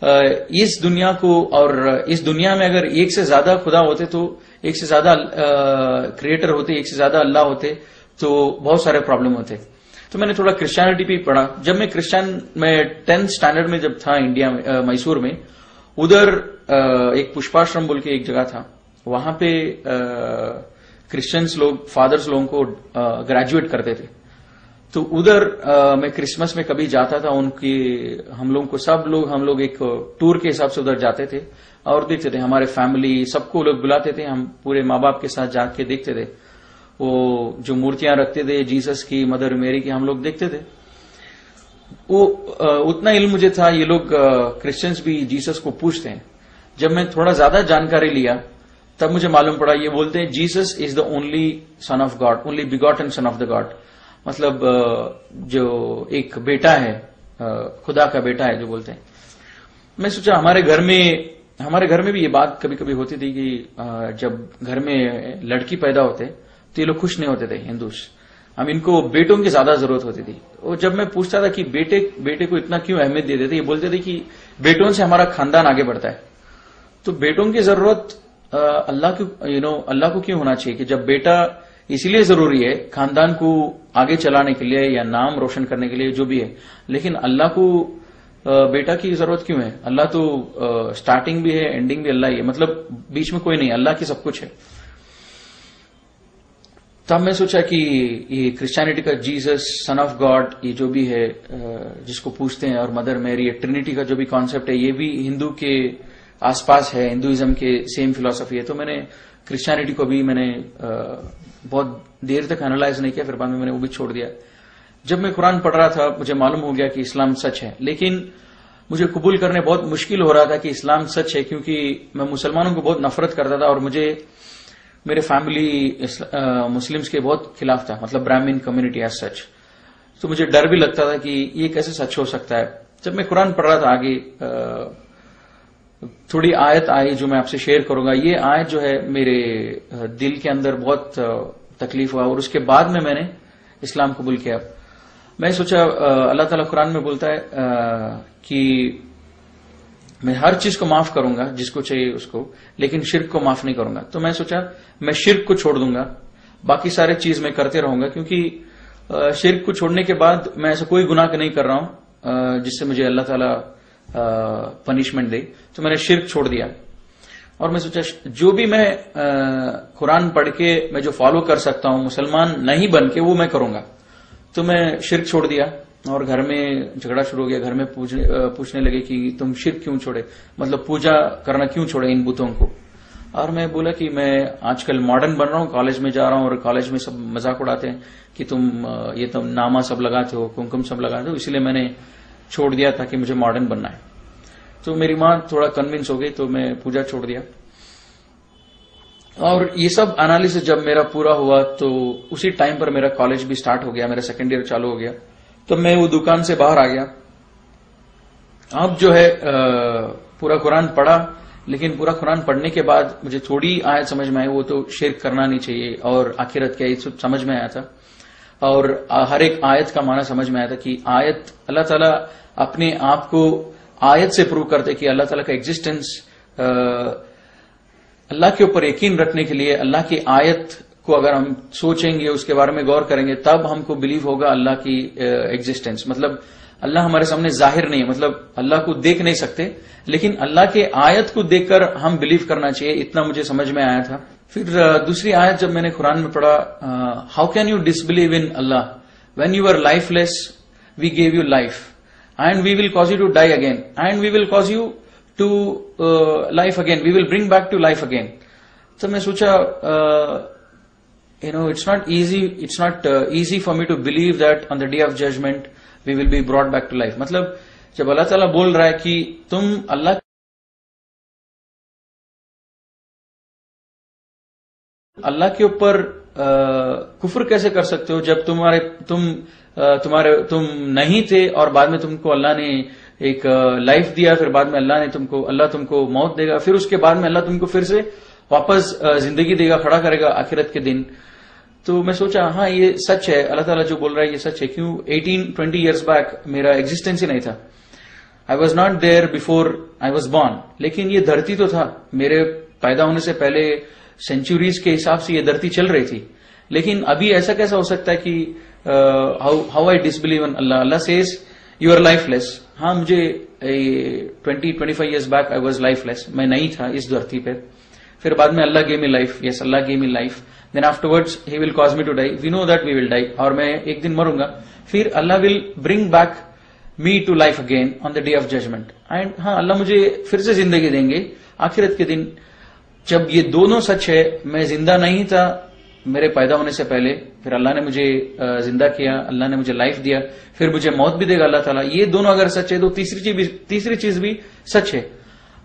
इस दुनिया को, और इस दुनिया में अगर एक से ज्यादा खुदा होते, तो एक से ज्यादा क्रिएटर होते, एक से ज्यादा अल्लाह होते, तो बहुत सारे प्रॉब्लम होते। तो मैंने थोड़ा क्रिश्चियनिटी भी पढ़ा। जब मैं 10th स्टैंडर्ड में जब था इंडिया में, मैसूर में, उधर एक पुष्पाश्रम बोल के एक जगह था, वहां पे क्रिश्चियंस लोग, फादर्स लोगों को ग्रेजुएट करते थे। तो उधर मैं क्रिसमस में कभी जाता था, उनकी हम लोग एक टूर के हिसाब से उधर जाते थे और देखते थे। हमारे फैमिली सबको लोग बुलाते थे, हम पूरे माँ बाप के साथ जाके देखते थे। वो जो मूर्तियां रखते थे जीसस की, मदर मेरी की, हम लोग देखते थे। वो उतना इल्म मुझे था, ये लोग क्रिश्चियंस भी जीसस को पूछते हैं। जब मैं थोड़ा ज्यादा जानकारी लिया तब मुझे मालूम पड़ा, ये बोलते हैं Jesus is the only son of God, only begotten son of the God. मतलब जो एक बेटा है, खुदा का बेटा है जो बोलते हैं। मैं सोचा हमारे घर में भी ये बात कभी कभी होती थी कि जब घर में लड़की पैदा होते तो ये लोग खुश नहीं होते थे हिंदूस। हम इनको बेटों की ज्यादा जरूरत होती थी। और जब मैं पूछता था कि बेटे को इतना क्यों अहमियत देते थे, ये बोलते थे कि बेटों से हमारा खानदान आगे बढ़ता है। तो बेटों की जरूरत अल्लाह को क्यों होना चाहिए, कि जब बेटा इसीलिए जरूरी है खानदान को आगे चलाने के लिए या नाम रोशन करने के लिए जो भी है, लेकिन अल्लाह को बेटा की जरूरत क्यों है? अल्लाह तो स्टार्टिंग भी है, एंडिंग भी अल्लाह ही है, मतलब बीच में कोई नहीं, अल्लाह की सब कुछ है। तब मैं सोचा कि ये क्रिश्चियनिटी का जीसस सन ऑफ गॉड, ये जो भी है जिसको पूछते हैं, और मदर मैरी, ट्रिनिटी का जो भी कॉन्सेप्ट है, ये भी हिंदू के आसपास है, हिंदुइज्म के सेम फिलॉसफी है। तो मैंने क्रिश्चियनिटी को भी मैंने बहुत देर तक एनालाइज नहीं किया, फिर बाद में मैंने वो भी छोड़ दिया। जब मैं कुरान पढ़ रहा था मुझे मालूम हो गया कि इस्लाम सच है, लेकिन मुझे कबूल करने बहुत मुश्किल हो रहा था कि इस्लाम सच है, क्योंकि मैं मुसलमानों को बहुत नफरत करता था और मुझे मेरे फैमिली मुस्लिम्स के बहुत खिलाफ था, मतलब ब्राह्मीण कम्युनिटी एज सच। तो मुझे डर भी लगता था कि ये कैसे सच हो सकता है। जब मैं कुरान पढ़ रहा था आगे थोड़ी आयत आई जो मैं आपसे शेयर करूंगा। ये आयत जो है मेरे दिल के अंदर बहुत तकलीफ हुआ और उसके बाद में मैंने इस्लाम कबूल किया। मैं सोचा अल्लाह ताला कुरान में बोलता है कि मैं हर चीज को माफ करूंगा जिसको चाहिए उसको, लेकिन शिर्क को माफ नहीं करूंगा। तो मैं सोचा मैं शिर्क को छोड़ दूंगा, बाकी सारे चीज मैं करते रहूंगा, क्योंकि शिर्क को छोड़ने के बाद मैं ऐसा कोई गुनाह नहीं कर रहा हूं जिससे मुझे अल्लाह ताला पनिशमेंट दे। तो मैंने शिर्क छोड़ दिया और मैं सोचा जो भी मैं कुरान पढ़ के मैं जो फॉलो कर सकता हूं मुसलमान नहीं बन के, वो मैं करूंगा। तो मैं शिर्क छोड़ दिया और घर में झगड़ा शुरू हो गया। घर में पूछने लगे कि तुम शिर्क क्यों छोड़े, मतलब पूजा करना क्यों छोड़े इन बुतों को। और मैं बोला कि मैं आजकल मॉडर्न बन रहा हूं, कॉलेज में जा रहा हूं और कॉलेज में सब मजाक उड़ाते हैं कि तुम नामा सब लगाते हो, कुमकुम सब लगाते हो, इसलिए मैंने छोड़ दिया ताकि मुझे मॉडर्न बनना है। तो मेरी मां थोड़ा कन्विंस हो गई, तो मैं पूजा छोड़ दिया। और ये सब एनालिसिस जब मेरा पूरा हुआ तो उसी टाइम पर मेरा कॉलेज भी स्टार्ट हो गया, मेरा सेकेंड ईयर चालू हो गया। तो मैं वो दुकान से बाहर आ गया। अब जो है पूरा कुरान पढ़ा, लेकिन पूरा कुरान पढ़ने के बाद मुझे थोड़ी आयत समझ में आई, वो तो शिर्क करना नहीं चाहिए और आखिरत क्या, ये समझ में आया था। और हर एक आयत का माना समझ में आया था कि आयत अल्लाह ताला अपने आप को आयत से प्रूव करते कि अल्लाह ताला का एग्जिस्टेंस, अल्लाह के ऊपर यकीन रखने के लिए अल्लाह की आयत को अगर हम सोचेंगे, उसके बारे में गौर करेंगे, तब हमको बिलीव होगा अल्लाह की एग्जिस्टेंस। मतलब अल्लाह हमारे सामने जाहिर नहीं है, मतलब अल्लाह को देख नहीं सकते, लेकिन अल्लाह के आयत को देखकर हम बिलीव करना चाहिए, इतना मुझे समझ में आया था। फिर दूसरी आयत जब मैंने कुरान में पढ़ा, how can you disbelieve in Allah when you are lifeless, we gave you life and we will cause you to die again and we will cause you to life again, we will bring back to life again. तो मैं सोचा it's not easy for me to believe that on the day of judgment we will be brought back to life। मतलब जब अल्लाह ताला बोल रहा है कि तुम अल्लाह के ऊपर कुफ्र कैसे कर सकते हो जब तुम नहीं थे और बाद में तुमको अल्लाह ने एक लाइफ दिया, फिर बाद में अल्लाह तुमको मौत देगा, फिर उसके बाद में अल्लाह तुमको फिर से वापस जिंदगी देगा, खड़ा करेगा आखिरत के दिन। तो मैं सोचा हाँ ये सच है, अल्लाह ताला जो बोल रहा है ये सच है। क्यों 18-20 इयर्स बैक मेरा एग्जिस्टेंस ही नहीं था, I was not there before I was born. लेकिन ये धरती तो था, मेरे पैदा होने से पहले सेंचुरीज के हिसाब से ये धरती चल रही थी। लेकिन अभी ऐसा कैसा हो सकता है कि how I disbelieve in Allah. Allah says you are lifeless. हाँ मुझे 20-25 years back I was lifeless, मैं नहीं था इस धरती पे। फिर बाद में Allah gave me life, yes Allah gave me life, then afterwards he will cause me to die, we know that we will die, और मैं एक दिन मरूंगा, फिर Allah will bring back me to life again on the day of judgement. And हाँ Allah मुझे फिर से जिंदगी देंगे आखिरत के दिन। जब ये दोनों सच है, मैं जिंदा नहीं था मेरे पैदा होने से पहले, फिर अल्लाह ने मुझे जिंदा किया, अल्लाह ने मुझे लाइफ दिया, फिर मुझे मौत भी देगा अल्लाह ताला, ये दोनों अगर सच है तो तीसरी चीज भी सच है।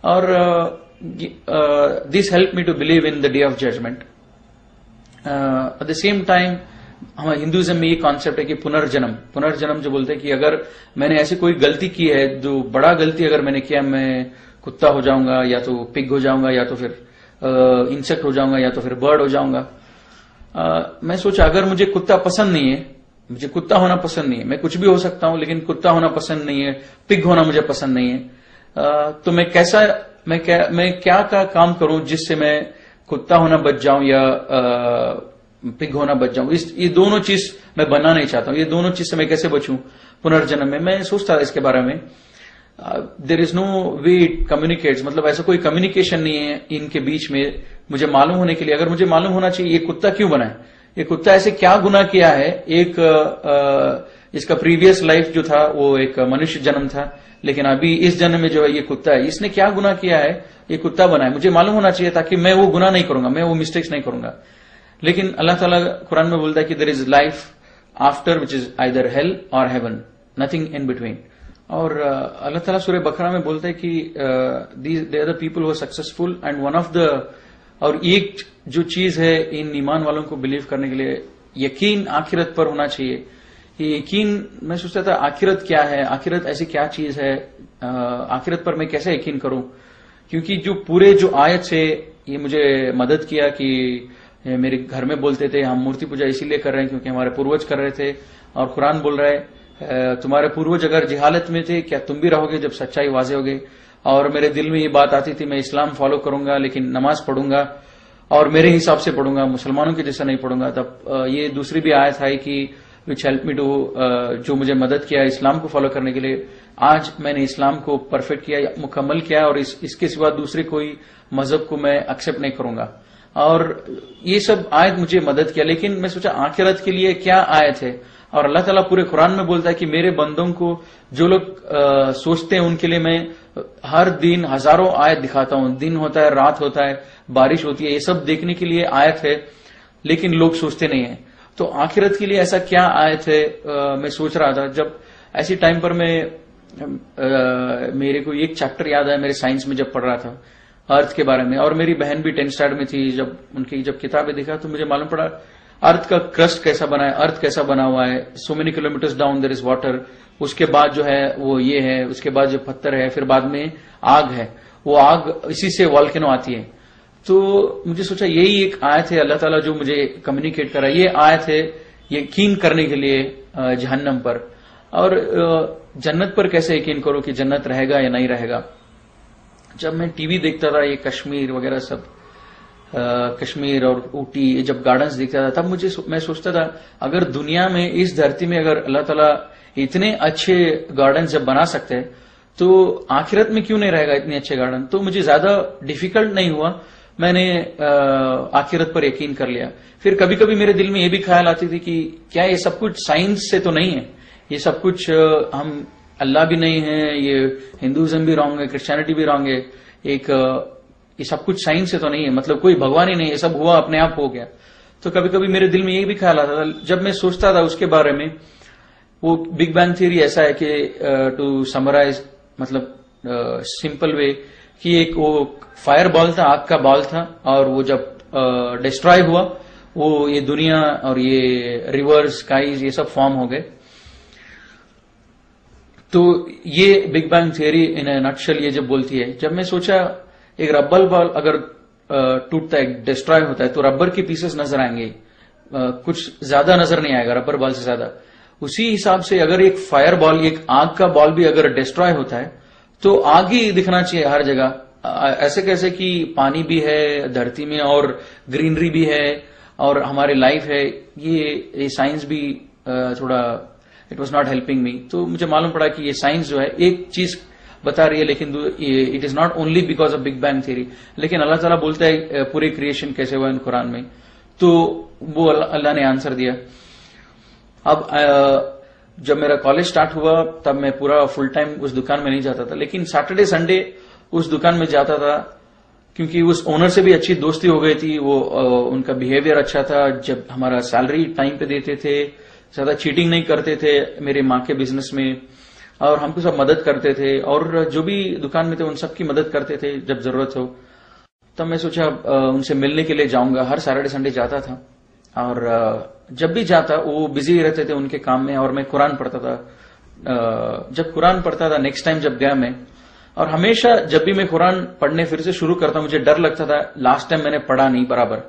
और this help me to believe in the day of judgement. At the same time हमारे हिंदुइज्म में ये कॉन्सेप्ट है कि पुनर्जन्म जो बोलते हैं कि अगर मैंने ऐसी कोई गलती की है, जो बड़ा गलती अगर मैंने किया, मैं कुत्ता हो जाऊंगा या तो पिग हो जाऊंगा या तो फिर इंसेक्ट हो जाऊंगा या तो फिर बर्ड हो जाऊंगा। मैं सोचा अगर मुझे कुत्ता पसंद नहीं है, मुझे कुत्ता होना पसंद नहीं है, मैं कुछ भी हो सकता हूं लेकिन कुत्ता होना पसंद नहीं है, पिग होना मुझे पसंद नहीं है, तो मैं क्या काम करूं जिससे मैं कुत्ता होना बच जाऊं या पिग होना बच जाऊं। ये दोनों चीज मैं बनना नहीं चाहता हूं, ये दोनों चीज से मैं कैसे बचूं पुनर्जन्म में। मैं सोचता था इसके बारे में। There is no way it communicates, मतलब ऐसा कोई कम्युनिकेशन नहीं है इनके बीच में मुझे मालूम होने के लिए। अगर मुझे मालूम होना चाहिए ये कुत्ता क्यों बना है, ये कुत्ता ऐसे क्या गुनाह किया है, इसका प्रीवियस लाइफ जो था वो एक मनुष्य जन्म था, लेकिन अभी इस जन्म में जो है ये कुत्ता है। इसने क्या गुनाह किया है, ये कुत्ता बना है। मुझे मालूम होना चाहिए ताकि मैं वो गुनाह नहीं करूंगा, मैं वो मिस्टेक्स नहीं करूंगा। लेकिन अल्लाह ताला कुरान में बोलता है कि there is life after which is either hell or heaven, nothing in between. और अल्लाह ताला सूरह बकरा में बोलता है कि they are the people who are successful and one of the, और एक जो चीज है इन ईमान वालों को बिलीव करने के लिए यकीन आखिरत पर होना चाहिए। ये यकीन, मैं सोचता था आखिरत क्या है, आखिरत ऐसी क्या चीज है, आखिरत पर मैं कैसे यकीन करूं। क्योंकि जो पूरे जो आयत से ये मुझे मदद किया कि मेरे घर में बोलते थे हम मूर्ति पूजा इसीलिए कर रहे हैं क्योंकि हमारे पूर्वज कर रहे थे, और कुरान बोल रहा है तुम्हारे पूर्वज अगर जिहालत में थे क्या तुम भी रहोगे जब सच्चाई वाज़ेह होगी। और मेरे दिल में ये बात आती थी मैं इस्लाम फॉलो करूंगा लेकिन नमाज पढ़ूंगा और मेरे हिसाब से पढ़ूंगा, मुसलमानों के जैसा नहीं पढ़ूंगा। तब ये दूसरी भी आयत आई कि विच हेल्प मी टू, जो मुझे मदद किया इस्लाम को फॉलो करने के लिए। आज मैंने इस्लाम को परफेक्ट किया, मुकम्मल किया, और इसके सिवा दूसरे कोई मजहब को मैं एक्सेप्ट नहीं करूंगा। और ये सब आयत मुझे मदद किया। लेकिन मैं सोचा आखिरत के लिए क्या आयत है, और अल्लाह ताला पूरे कुरान में बोलता है कि मेरे बंदों को जो लोग सोचते हैं उनके लिए मैं हर दिन हजारों आयत दिखाता हूं। दिन होता है, रात होता है, बारिश होती है, ये सब देखने के लिए आयत है, लेकिन लोग सोचते नहीं है। तो आखिरत के लिए ऐसा क्या आयत है, मैं सोच रहा था। जब ऐसी टाइम पर मेरे को एक चैप्टर याद आया मेरे साइंस में जब पढ़ रहा था अर्थ के बारे में, और मेरी बहन भी 10th स्टैंडर्ड में थी। जब उनकी किताबें देखा तो मुझे मालूम पड़ा अर्थ का क्रस्ट कैसा बना है, अर्थ कैसा बना हुआ है, so many kilometres down there is water, उसके बाद जो है वो ये है, उसके बाद जो पत्थर है, फिर बाद में आग है, वो आग इसी से वॉल्केनो आती है। तो मुझे सोचा यही एक आयत है अल्लाह ताला जो मुझे कम्युनिकेट कर रहा है। ये आयत है यकीन करने के लिए जहन्नम पर, और जन्नत पर कैसे यकीन करो कि जन्नत रहेगा या नहीं रहेगा। जब मैं टीवी देखता था ये कश्मीर वगैरह सब, कश्मीर और ऊटी जब गार्डन्स दिखता था, तब मैं सोचता था अगर दुनिया में इस धरती में अगर अल्लाह ताला इतने अच्छे गार्डन जब बना सकते हैं तो आखिरत में क्यों नहीं रहेगा इतने अच्छे गार्डन। तो मुझे ज्यादा डिफिकल्ट नहीं हुआ, मैंने आखिरत पर यकीन कर लिया। फिर कभी कभी मेरे दिल में ये भी ख्याल आती थी कि क्या ये सब कुछ साइंस से तो नहीं है, ये सब कुछ हम अल्लाह भी नहीं है, ये हिंदुइज्म भी रॉन्ग है, क्रिश्चियनिटी भी रॉन्ग है, एक ये सब कुछ साइंस से तो नहीं है, मतलब कोई भगवान ही नहीं, ये सब हुआ अपने आप हो गया। तो कभी कभी मेरे दिल में ये भी ख्याल आता था जब मैं सोचता था उसके बारे में। वो बिग बैंग थ्योरी ऐसा है कि टू समराइज, मतलब सिंपल वे, कि एक वो फायर बॉल था, आग का बॉल था, और वो जब डिस्ट्रॉय हुआ वो ये दुनिया और ये रिवर्स स्काईज ये सब फॉर्म हो गए। तो ये बिग बैंग थियरी इन ए नटशेल ये जब बोलती है। जब मैं सोचा एक रबर बॉल अगर टूटता है, डिस्ट्रॉय होता है, तो रबर के पीसेस नजर आएंगे, कुछ ज्यादा नजर नहीं आएगा रबर बॉल से ज्यादा। उसी हिसाब से अगर एक फायर बॉल, एक आग का बॉल भी अगर डिस्ट्रॉय होता है तो आग ही दिखना चाहिए हर जगह। ऐसे कैसे कि पानी भी है धरती में और ग्रीनरी भी है और हमारी लाइफ है, ये साइंस भी थोड़ा it was not helping me. तो मुझे मालूम पड़ा कि ये साइंस जो है एक चीज बता रही है, लेकिन it is not only because of big bang theory. लेकिन अल्लाह ताला बोलता है पूरे क्रिएशन कैसे हुआ इन कुरान में, तो वो अल्लाह ने आंसर दिया। अब जब मेरा कॉलेज स्टार्ट हुआ तब मैं पूरा फुल टाइम उस दुकान में नहीं जाता था, लेकिन सैटरडे संडे उस दुकान में जाता था क्योंकि उस ओनर से भी अच्छी दोस्ती हो गई थी। वो उनका बिहेवियर अच्छा था, जब हमारा सैलरी टाइम पे देते थे, ज्यादा चीटिंग नहीं करते थे मेरे माँ के बिजनेस में, और हमको सब मदद करते थे, और जो भी दुकान में थे उन सबकी मदद करते थे जब जरूरत हो। तब मैं सोचा उनसे मिलने के लिए जाऊंगा। हर सैटरडे संडे जाता था, और जब भी जाता वो बिजी रहते थे उनके काम में, और मैं कुरान पढ़ता था। जब कुरान पढ़ता था नेक्स्ट टाइम जब गया मैं, और हमेशा जब भी मैं कुरान पढ़ने फिर से शुरू करता, मुझे डर लगता था लास्ट टाइम मैंने पढ़ा नहीं बराबर,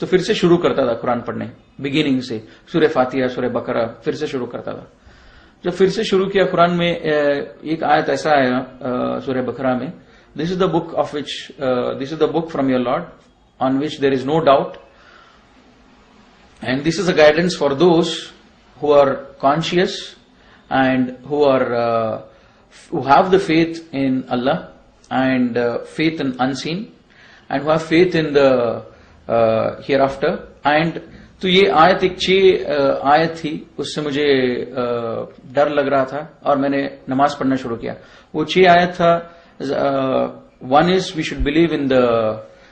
तो फिर से शुरू करता था कुरान पढ़ने बिगिनिंग से, सूरह फातिहा सूरह बकरा फिर से शुरू करता था। जब फिर से शुरू किया कुरान में, एक आयत ऐसा आया सूरह बकरा में, this is the book of which this is the book from your lord on which there is no doubt, and this is a guidance for those who are conscious and who have the faith in Allah and faith in unseen, and who have faith in the hereafter, and तो ये आयत एक 6 आयत थी, उससे मुझे डर लग रहा था और मैंने नमाज पढ़ना शुरू किया। वो 6 आयत था, one is we should believe in the,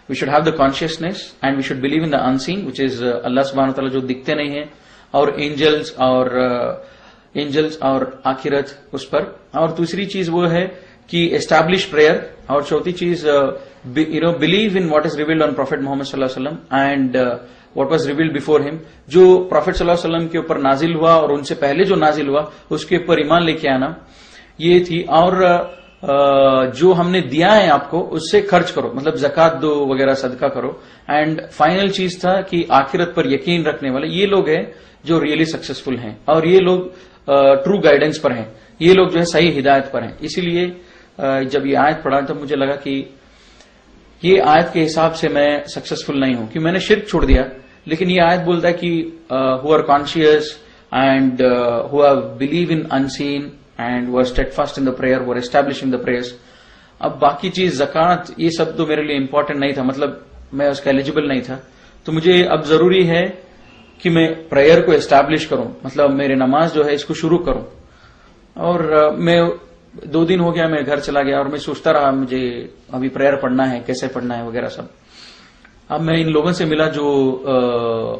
we should have the consciousness and we should believe in the unseen which is Allah Subhanahu wa Ta'ala जो दिखते नहीं है, और एंजल्स और आखिरत उस पर। और दूसरी चीज वो है कि एस्टैब्लिश प्रेयर, और चौथी चीज believe in what is revealed on prophet Muhammad सल्लल्लाहु अलैहि वसल्लम and what was revealed before him. जो प्रॉफिट सल्लल्लाहु अलैहि वसल्लम के ऊपर नाजिल हुआ और उनसे पहले जो नाजिल हुआ उसके ऊपर ईमान लेके आना, ये थी। और जो हमने दिया है आपको उससे खर्च करो, मतलब जकात दो वगैरह, सदका करो। एंड फाइनल चीज था कि आखिरत पर यकीन रखने वाले ये लोग हैं जो रियली सक्सेसफुल हैं, और ये लोग ट्रू गाइडेंस पर हैं, ये लोग जो है सही हिदायत पर हैं। इसीलिए जब ये आयत पढ़ा तब मुझे लगा कि ये आयत के हिसाब से मैं सक्सेसफुल नहीं हूं, कि मैंने शिर्क छोड़ दिया। लेकिन ये आयत बोलता है कि who are conscious and who are believe in unseen and वो स्टेडफास्ट इन द प्रेयर, वो एस्टैब्लिशिंग द प्रेयर्स। अब बाकी चीज जकात ये सब तो मेरे लिए इंपॉर्टेंट नहीं था, मतलब मैं उसका एलिजिबल नहीं था। तो मुझे अब जरूरी है कि मैं प्रेयर को एस्टैब्लिश करूं, मतलब मेरे नमाज जो है इसको शुरू करूं। और मैं 2 दिन हो गया मैं घर चला गया और मैं सोचता रहा मुझे अभी प्रेयर पढ़ना है, कैसे पढ़ना है वगैरह सब। अब मैं इन लोगों से मिला जो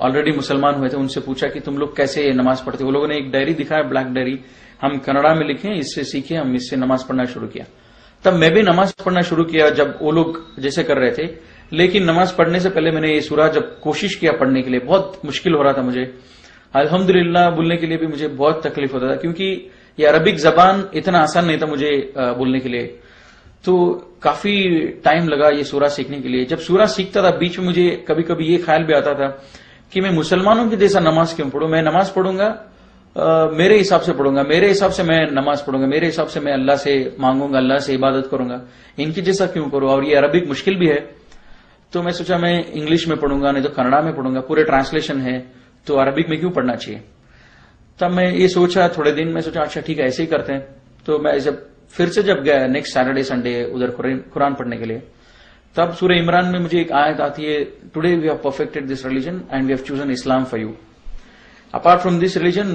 ऑलरेडी मुसलमान हुए थे, उनसे पूछा कि तुम लोग कैसे नमाज पढ़ते हो। वो लोगों ने एक डायरी दिखाया, ब्लैक डायरी, हम कन्नड़ा में लिखे, इससे सीखे, हम इससे नमाज पढ़ना शुरू किया। तब मैं भी नमाज पढ़ना शुरू किया जब वो लोग जैसे कर रहे थे। लेकिन नमाज पढ़ने से पहले मैंने ये सूरा जब कोशिश किया पढ़ने के लिए, बहुत मुश्किल हो रहा था मुझे। अल्हम्दुलिल्लाह बोलने के लिए भी मुझे बहुत तकलीफ होता था, क्योंकि ये अरबिक जबान इतना आसान नहीं था मुझे बोलने के लिए। तो काफी टाइम लगा ये सूरा सीखने के लिए। जब सूरा सीखता था बीच में मुझे कभी कभी ये ख्याल भी आता था कि मैं मुसलमानों के जैसा नमाज क्यों पढ़ूं। मैं नमाज पढ़ूंगा मेरे हिसाब से पढ़ूंगा, मेरे हिसाब से मैं नमाज पढ़ूंगा, मेरे हिसाब से मैं अल्लाह से मांगूंगा, अल्लाह से इबादत करूंगा, इनकी जैसा क्यों करूं। और ये अरबिक मुश्किल भी है, तो मैं सोचा मैं इंग्लिश में पढ़ूंगा, नहीं तो कन्नड़ा में पढ़ूंगा, पूरे ट्रांसलेशन है, तो अरबिक में क्यों पढ़ना चाहिए। तब मैं ये सोचा, थोड़े दिन में सोचा अच्छा ठीक है ऐसे ही करते हैं। तो मैं जब फिर से जब गया नेक्स्ट सैटरडे संडे उधर कुरान पढ़ने के लिए, तब सूरह इमरान में मुझे एक आयत आती है, today we have perfected this religion and we have chosen Islam for you. Apart from this religion,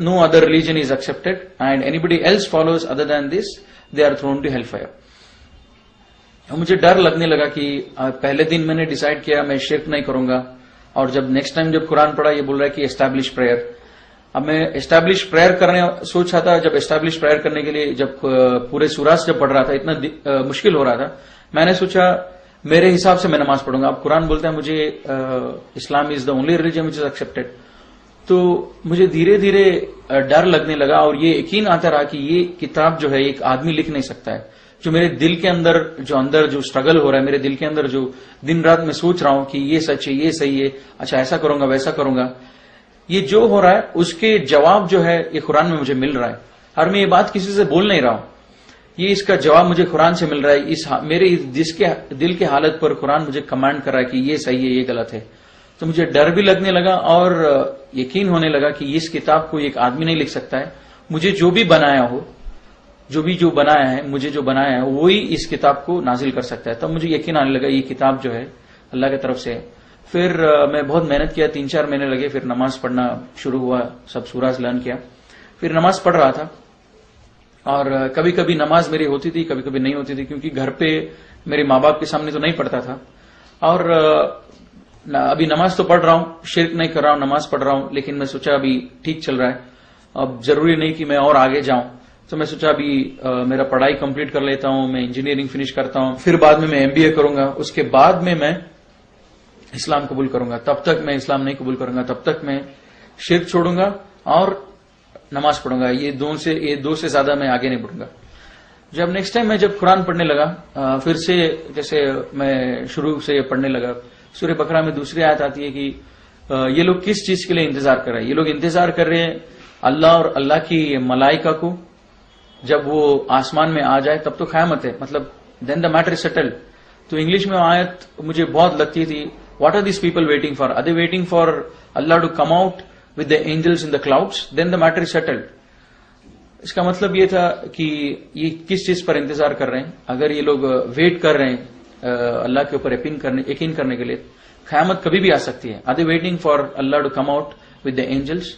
no other religion is accepted, and anybody else follows other than this, they are thrown to hellfire. मुझे डर लगने लगा कि पहले दिन मैंने decide किया मैं शिर्क नहीं करूंगा, और जब नेक्स्ट टाइम जब कुरान पढ़ा ये बोल रहा है कि एस्टैब्लिश प्रेयर। अब मैं एस्टैब्लिश प्रेयर करने सोच रहा था। जब एस्टैब्लिश प्रेयर करने के लिए जब पूरे सूरा जब पढ़ रहा था, इतना मुश्किल हो रहा था, मैंने सोचा मेरे हिसाब से मैं नमाज पढ़ूंगा। अब कुरान बोलता है मुझे Islam is the only religion which is accepted. तो मुझे धीरे धीरे डर लगने लगा और ये यकीन आता रहा कि ये किताब जो है एक आदमी लिख नहीं सकता है। जो मेरे दिल के अंदर जो स्ट्रगल हो रहा है, मेरे दिल के अंदर जो दिन रात मैं सोच रहा हूं कि ये सच है, ये सही है, अच्छा ऐसा करूंगा वैसा करूंगा, ये जो हो रहा है उसके जवाब जो है ये कुरान में मुझे मिल रहा है। और मैं ये बात किसी से बोल नहीं रहा हूं, ये इसका जवाब मुझे कुरान से मिल रहा है। मेरे जिसके दिल के हालत पर कुरान मुझे कमांड कर रहा है कि ये सही है, ये गलत है। तो मुझे डर भी लगने लगा और यकीन होने लगा कि इस किताब को एक आदमी नहीं लिख सकता है। मुझे जो भी बनाया हो, जो बनाया है, मुझे जो बनाया है वही इस किताब को नाजिल कर सकता है। तब मुझे यकीन आने लगा ये किताब जो है अल्लाह की तरफ से है। फिर मैं बहुत मेहनत किया, 3-4 महीने लगे, फिर नमाज पढ़ना शुरू हुआ, सब सूराज लर्न किया, फिर नमाज पढ़ रहा था। और कभी कभी नमाज मेरी होती थी, कभी कभी नहीं होती थी, क्योंकि घर पे मेरे माँ बाप के सामने तो नहीं पढ़ता था। और अभी नमाज तो पढ़ रहा हूं, शिर्क नहीं कर रहा हूं, नमाज पढ़ रहा हूं, लेकिन मैं सोचा अभी ठीक चल रहा है, अब जरूरी नहीं कि मैं और आगे जाऊं। तो मैं सोचा अभी मेरा पढ़ाई कंप्लीट कर लेता हूं, मैं इंजीनियरिंग फिनिश करता हूं, फिर बाद में मैं एमबीए करूंगा, उसके बाद में मैं इस्लाम कबूल करूंगा। तब तक मैं इस्लाम नहीं कबूल करूंगा, तब तक मैं शिर्क छोड़ूंगा और नमाज पढ़ूंगा। ये दो से ज्यादा मैं आगे नहीं बढ़ूंगा। जब नेक्स्ट टाइम मैं जब कुरान पढ़ने लगा, फिर से जैसे मैं शुरू से पढ़ने लगा, सूरह बकरा में दूसरी आयत आती है कि ये लोग किस चीज के लिए इंतजार कर रहे हैं। ये लोग इंतजार कर रहे हैं अल्लाह और अल्लाह की मलाइका को, जब वो आसमान में आ जाए तब तो क़यामत है, मतलब then the matter is settled. तो इंग्लिश में आयत मुझे बहुत लगती थी, what are this people waiting for, are they waiting for Allah to come out with the angels in the clouds, then the matter is settled. इसका मतलब ये था कि ये किस चीज पर इंतजार कर रहे हैं। अगर ये लोग वेट कर रहे हैं अल्लाह के ऊपर यकीन करने के लिए, क़यामत कभी भी आ सकती है, are they waiting for Allah to come out with the angels.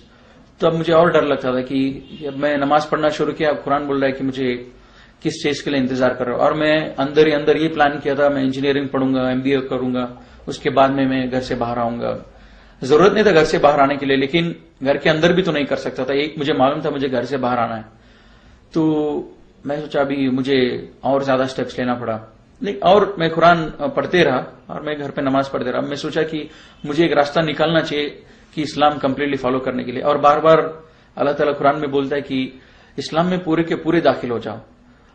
तो अब मुझे और डर लगता था कि जब मैं नमाज पढ़ना शुरू किया, कुरान बोल रहा है कि मुझे किस चीज के लिए इंतजार कर रहा हूं, और मैं अंदर ही अंदर ये प्लान किया था मैं इंजीनियरिंग पढ़ूंगा, एमबीए करूंगा, उसके बाद में मैं घर से बाहर आऊंगा। जरूरत नहीं था घर से बाहर आने के लिए, लेकिन घर के अंदर भी तो नहीं कर सकता था, एक मुझे मालूम था मुझे घर से बाहर आना है। तो मैं सोचा अभी मुझे और ज्यादा स्टेप्स लेना पड़ा, और मैं कुरान पढ़ते रहा और मैं घर पे नमाज पढ़ते रहा। मैं सोचा कि मुझे एक रास्ता निकालना चाहिए कि इस्लाम कंप्लीटली फॉलो करने के लिए, और बार बार अल्लाह ताला कुरान में बोलता है कि इस्लाम में पूरे के पूरे दाखिल हो जाओ।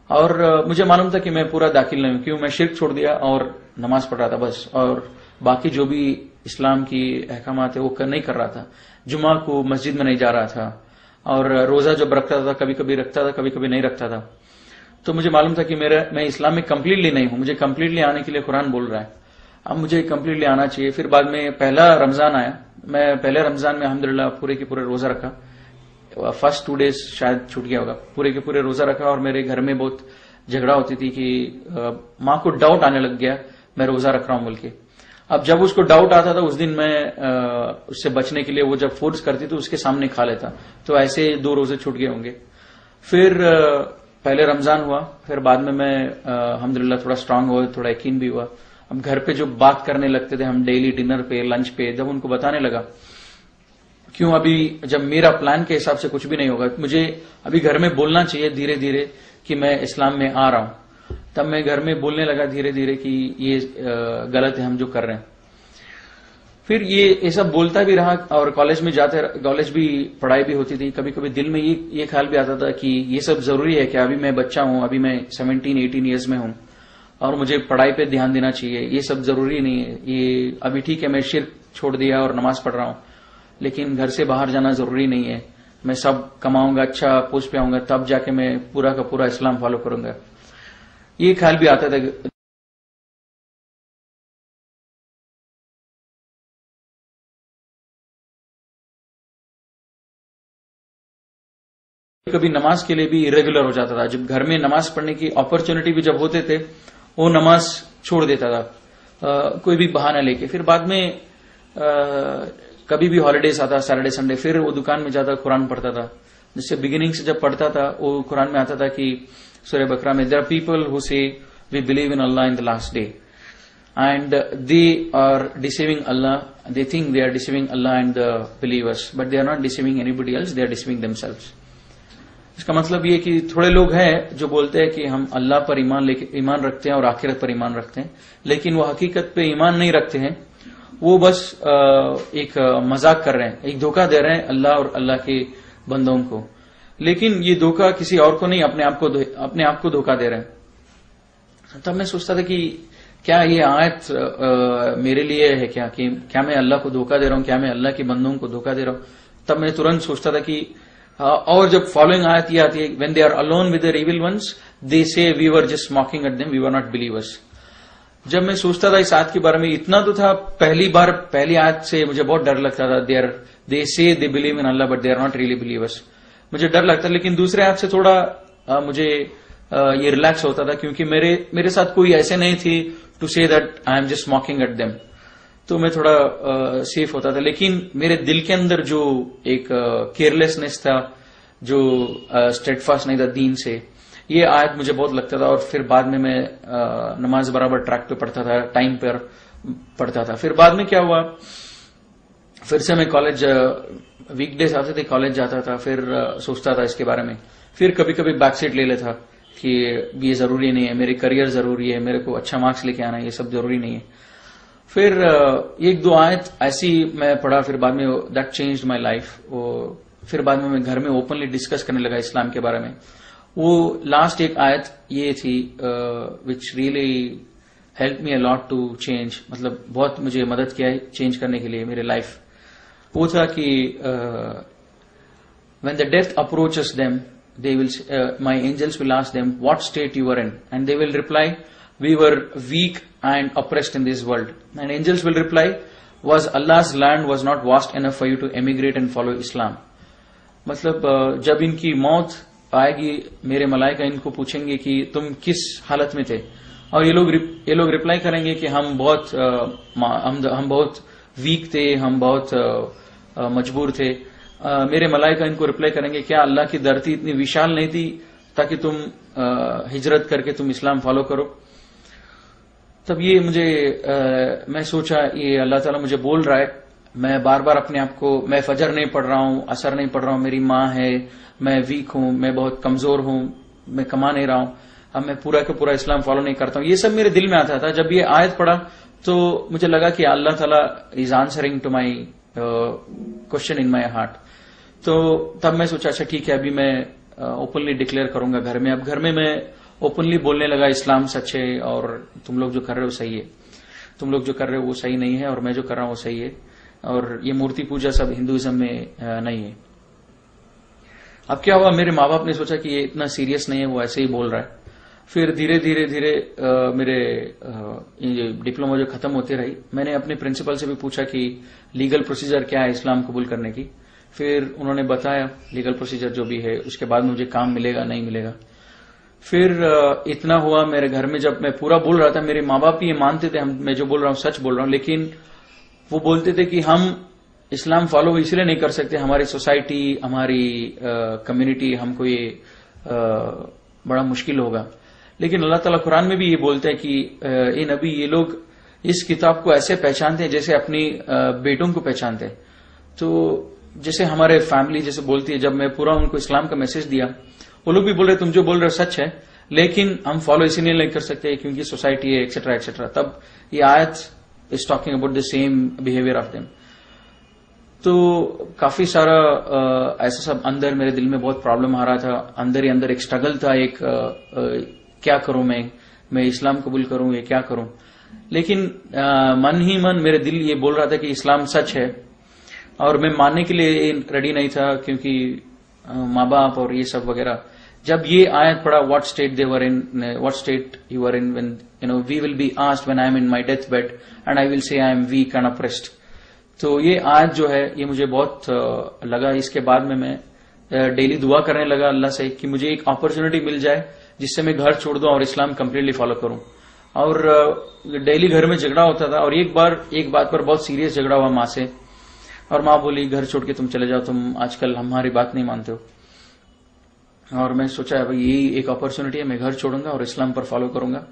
और मुझे मालूम था कि मैं पूरा दाखिल नहीं हूं, क्यों मैं शिर्क छोड़ दिया और नमाज पढ़ रहा था बस, और बाकी जो भी इस्लाम की अहकामात है वो नहीं कर रहा था। जुमा को मस्जिद में नहीं जा रहा था, और रोजा जब रखता था कभी कभी रखता था, कभी कभी नहीं रखता था। तो मुझे मालूम था कि मैं इस्लाम में कंप्लीटली नहीं हूं, मुझे कंप्लीटली आने के लिए कुरान बोल रहा है, अब मुझे कंप्लीटली आना चाहिए। फिर बाद में पहला रमजान आया, मैं पहले रमजान में अल्हम्दुलिल्लाह पूरे के पूरे रोजा रखा। फर्स्ट 2 डेज शायद छूट गया होगा, पूरे के पूरे रोजा रखा। और मेरे घर में बहुत झगड़ा होती थी कि माँ को डाउट आने लग गया मैं रोजा रख रहा हूं बोल के। अब जब उसको डाउट आता था उस दिन मैं उससे बचने के लिए वो जब फोर्स करती तो उसके सामने खा लेता, तो ऐसे 2 रोजे छूट गए होंगे। फिर पहले रमजान हुआ, फिर बाद में मैं अल्हम्दुलिल्लाह थोड़ा स्ट्रांग हुआ, थोड़ा यकीन भी हुआ। अब घर पे जो बात करने लगते थे हम डेली डिनर पे, लंच पे, जब उनको बताने लगा, क्यों अभी जब मेरा प्लान के हिसाब से कुछ भी नहीं होगा, मुझे अभी घर में बोलना चाहिए धीरे धीरे कि मैं इस्लाम में आ रहा हूं। तब मैं घर में बोलने लगा धीरे धीरे कि ये गलत है हम जो कर रहे हैं। फिर ये सब बोलता भी रहा, और कॉलेज में जाते, कॉलेज भी पढ़ाई भी होती थी। कभी कभी दिल में ये ख्याल भी आता था कि ये सब जरूरी है, कि अभी मैं बच्चा हूं, अभी मैं 17-18 ईयर्स में हूं और मुझे पढ़ाई पे ध्यान देना चाहिए, ये सब जरूरी नहीं है। ये अभी ठीक है मैं शिर्क छोड़ दिया और नमाज पढ़ रहा हूं, लेकिन घर से बाहर जाना जरूरी नहीं है। मैं सब कमाऊंगा, अच्छा पोस्ट पे आऊंगा, तब जाके मैं पूरा का पूरा इस्लाम फॉलो करूंगा, ये ख्याल भी आता था। कभी नमाज के लिए भी इरेगुलर हो जाता था, जब घर में नमाज पढ़ने की अपॉर्चुनिटी भी जब होते थे वो नमाज छोड़ देता था कोई भी बहाना लेके। फिर बाद में कभी भी हॉलीडेज आता, सैटरडे संडे, फिर वो दुकान में जाता, कुरान पढ़ता था। जिससे बिगिनिंग से जब पढ़ता था वो कुरान में आता था कि सूरह बकरा में, there are people who say we believe in Allah in the last day and they are deceiving Allah, they think they are deceiving Allah and the believers, but they are not deceiving anybody else, they are deceiving themselves. इसका मतलब ये कि थोड़े लोग हैं जो बोलते हैं कि हम अल्लाह पर ईमान रखते हैं और आखिरत पर ईमान रखते हैं, लेकिन वो हकीकत पे ईमान नहीं रखते हैं। वो बस एक मजाक कर रहे हैं, एक धोखा दे रहे हैं अल्लाह और अल्लाह के बंदों को। लेकिन ये धोखा किसी और को नहीं, अपने आप को धोखा दे रहे हैं। तब मैं सोचता था कि क्या ये आयत मेरे लिए है क्या, कि क्या मैं अल्लाह को धोखा दे रहा हूं, क्या मैं अल्लाह के बंदों को धोखा दे रहा हूं। तब मैं तुरंत सोचता था कि और जब फॉलोइंग आयत ये आती है, when they are alone with their evil ones they say we were just mocking at them, we were not believers. जब मैं सोचता था इस आयत के बारे में, इतना तो था, पहली आयत से मुझे बहुत डर लगता था। They say they believe in Allah but they are not really believers, मुझे डर लगता। लेकिन दूसरे आयत से थोड़ा मुझे ये रिलैक्स होता था, क्योंकि मेरे साथ कोई ऐसे नहीं थी to say that I am just mocking at them, तो मैं थोड़ा सेफ होता था। लेकिन मेरे दिल के अंदर जो एक केयरलेसनेस था, जो स्टेडफास्ट नहीं था दीन से, ये आयत मुझे बहुत लगता था। और फिर बाद में मैं नमाज बराबर ट्रैक पे पढ़ता था, टाइम पर पढ़ता था। फिर बाद में क्या हुआ, फिर से मैं कॉलेज, वीकडेज आते थे, कॉलेज जाता था, फिर सोचता था इसके बारे में। फिर कभी कभी बैकसीट ले लेता कि ये जरूरी नहीं है, मेरे करियर जरूरी है, मेरे को अच्छा मार्क्स लेके आना है, ये सब जरूरी नहीं है। फिर 1-2 आयत ऐसी मैं पढ़ा, फिर बाद में दैट चेंज्ड माय लाइफ। फिर बाद में मैं घर में ओपनली डिस्कस करने लगा इस्लाम के बारे में। वो लास्ट एक आयत ये थी which really help me a lot to change, मतलब बहुत मुझे मदद किया चेंज करने के लिए मेरे लाइफ। वो था कि when the death approaches them they will my angels will ask them what state you were in, and they will reply we were weak and oppressed in this world, and angels will reply was Allah's land was not vast enough for you to emigrate and follow Islam। मतलब जब इनकी मौत आएगी, मेरे मलाइका इनको पूछेंगे कि तुम किस हालत में थे और ये लोग रिप्लाई करेंगे कि हम बहुत वीक थे, हम बहुत मजबूर थे। मेरे मलाइका इनको रिप्लाई करेंगे, क्या अल्लाह की धरती इतनी विशाल नहीं थी ताकि तुम हिजरत करके तुम इस्लाम फॉलो करो? तब ये मुझे मैं सोचा ये अल्लाह ताला मुझे बोल रहा है। मैं बार बार अपने आप को, मैं फजर नहीं पढ़ रहा हूं, असर नहीं पढ़ रहा हूं, मेरी माँ है, मैं वीक हूं, मैं बहुत कमजोर हूं, मैं कमा नहीं रहा हूं, अब मैं पूरा का पूरा इस्लाम फॉलो नहीं करता हूं। ये सब मेरे दिल में आता था। जब ये आयत पढ़ा तो मुझे लगा कि अल्लाह ताला is answering to my question in my heart. तो तब मैं सोचा अच्छा ठीक है, अभी मैं ओपनली डिक्लेयर करूंगा घर में। अब घर में मैं ओपनली बोलने लगा इस्लाम सच है और तुम लोग जो कर रहे हो सही है, तुम लोग जो कर रहे हो वो सही नहीं है और मैं जो कर रहा हूं वो सही है, और ये मूर्ति पूजा सब हिंदुइज्म में नहीं है। अब क्या हुआ, मेरे माँ बाप ने सोचा कि ये इतना सीरियस नहीं है, वो ऐसे ही बोल रहा है। फिर धीरे धीरे धीरे मेरे डिप्लोमा जो खत्म होती रही, मैंने अपने प्रिंसिपल से भी पूछा कि लीगल प्रोसीजर क्या है इस्लाम कबूल करने की। फिर उन्होंने बताया लीगल प्रोसीजर जो भी है, उसके बाद मुझे काम मिलेगा नहीं मिलेगा। फिर इतना हुआ मेरे घर में, जब मैं पूरा बोल रहा था मेरे माँ बाप भी ये मानते थे मैं जो बोल रहा हूँ सच बोल रहा हूँ, लेकिन वो बोलते थे कि हम इस्लाम फॉलो इसलिए नहीं कर सकते, हमारी सोसाइटी, हमारी कम्युनिटी, हमको ये बड़ा मुश्किल होगा। लेकिन अल्लाह ताला कुरान में भी ये बोलते हैं कि ये नबी, ये लोग इस किताब को ऐसे पहचानते हैं जैसे अपनी बेटों को पहचानते हैं। तो जैसे हमारे फैमिली जैसे बोलती है, जब मैं पूरा उनको इस्लाम का मैसेज दिया, वो लोग भी बोल रहे तुम जो बोल रहे हो सच है, लेकिन हम फॉलो इसीलिए नहीं कर सकते क्योंकि सोसाइटी है, एक्सेट्रा एक्सेट्रा। तब ये आयत is talking about the same behaviour of them. तो काफी सारा ऐसा सब अंदर मेरे दिल में बहुत प्रॉब्लम आ रहा था, अंदर ही अंदर एक स्ट्रगल था, एक क्या करूं मैं इस्लाम कबूल करूं या क्या करूं। लेकिन मन ही मन मेरे दिल ये बोल रहा था कि इस्लाम सच है, और मैं मानने के लिए रेडी नहीं था क्योंकि माँ बाप और ये सब वगैरह। जब ये आयत पढ़ा, what state they were in, what state you are in when you know we will be asked when I am in my death bed and I will say I am weak and oppressed. तो ये आयत जो है ये मुझे बहुत लगा। इसके बाद में मैं डेली दुआ करने लगा अल्लाह से कि मुझे एक अपॉर्चुनिटी मिल जाए जिससे मैं घर छोड़ दूं और इस्लाम कंप्लीटली फॉलो करूं। और डेली घर में झगड़ा होता था, और एक बात पर बहुत सीरियस झगड़ा हुआ माँ से, और माँ बोली घर छोड़ के तुम चले जाओ, तुम आजकल हमारी बात नहीं मानते हो। और मैं सोचा भाई यही एक अपॉर्चुनिटी है, मैं घर छोड़ूंगा और इस्लाम पर फॉलो करूंगा।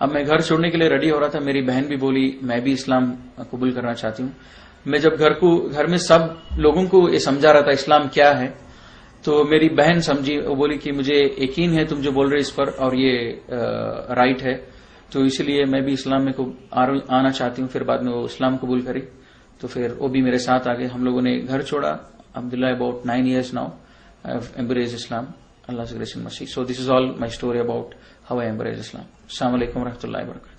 अब मैं घर छोड़ने के लिए रेडी हो रहा था, मेरी बहन भी बोली मैं भी इस्लाम कबूल करना चाहती हूँ। मैं जब घर में सब लोगों को ये समझा रहा था इस्लाम क्या है, तो मेरी बहन समझी, वो बोली कि मुझे यकीन है तुम जो बोल रहे इस पर, और ये राइट है, तो इसलिए मैं भी इस्लाम में आना चाहती हूँ। फिर बाद में वो इस्लाम कबूल करी, तो फिर वो भी मेरे साथ आ गए। हम लोगों ने घर छोड़ा। Abdullah about 9 years now I have embraced Islam, Allah से grace and mercy. So this is all my story about how I embraced Islam. अस्सलाम वालेकुम व रहमतुल्लाहि व बरकातहू।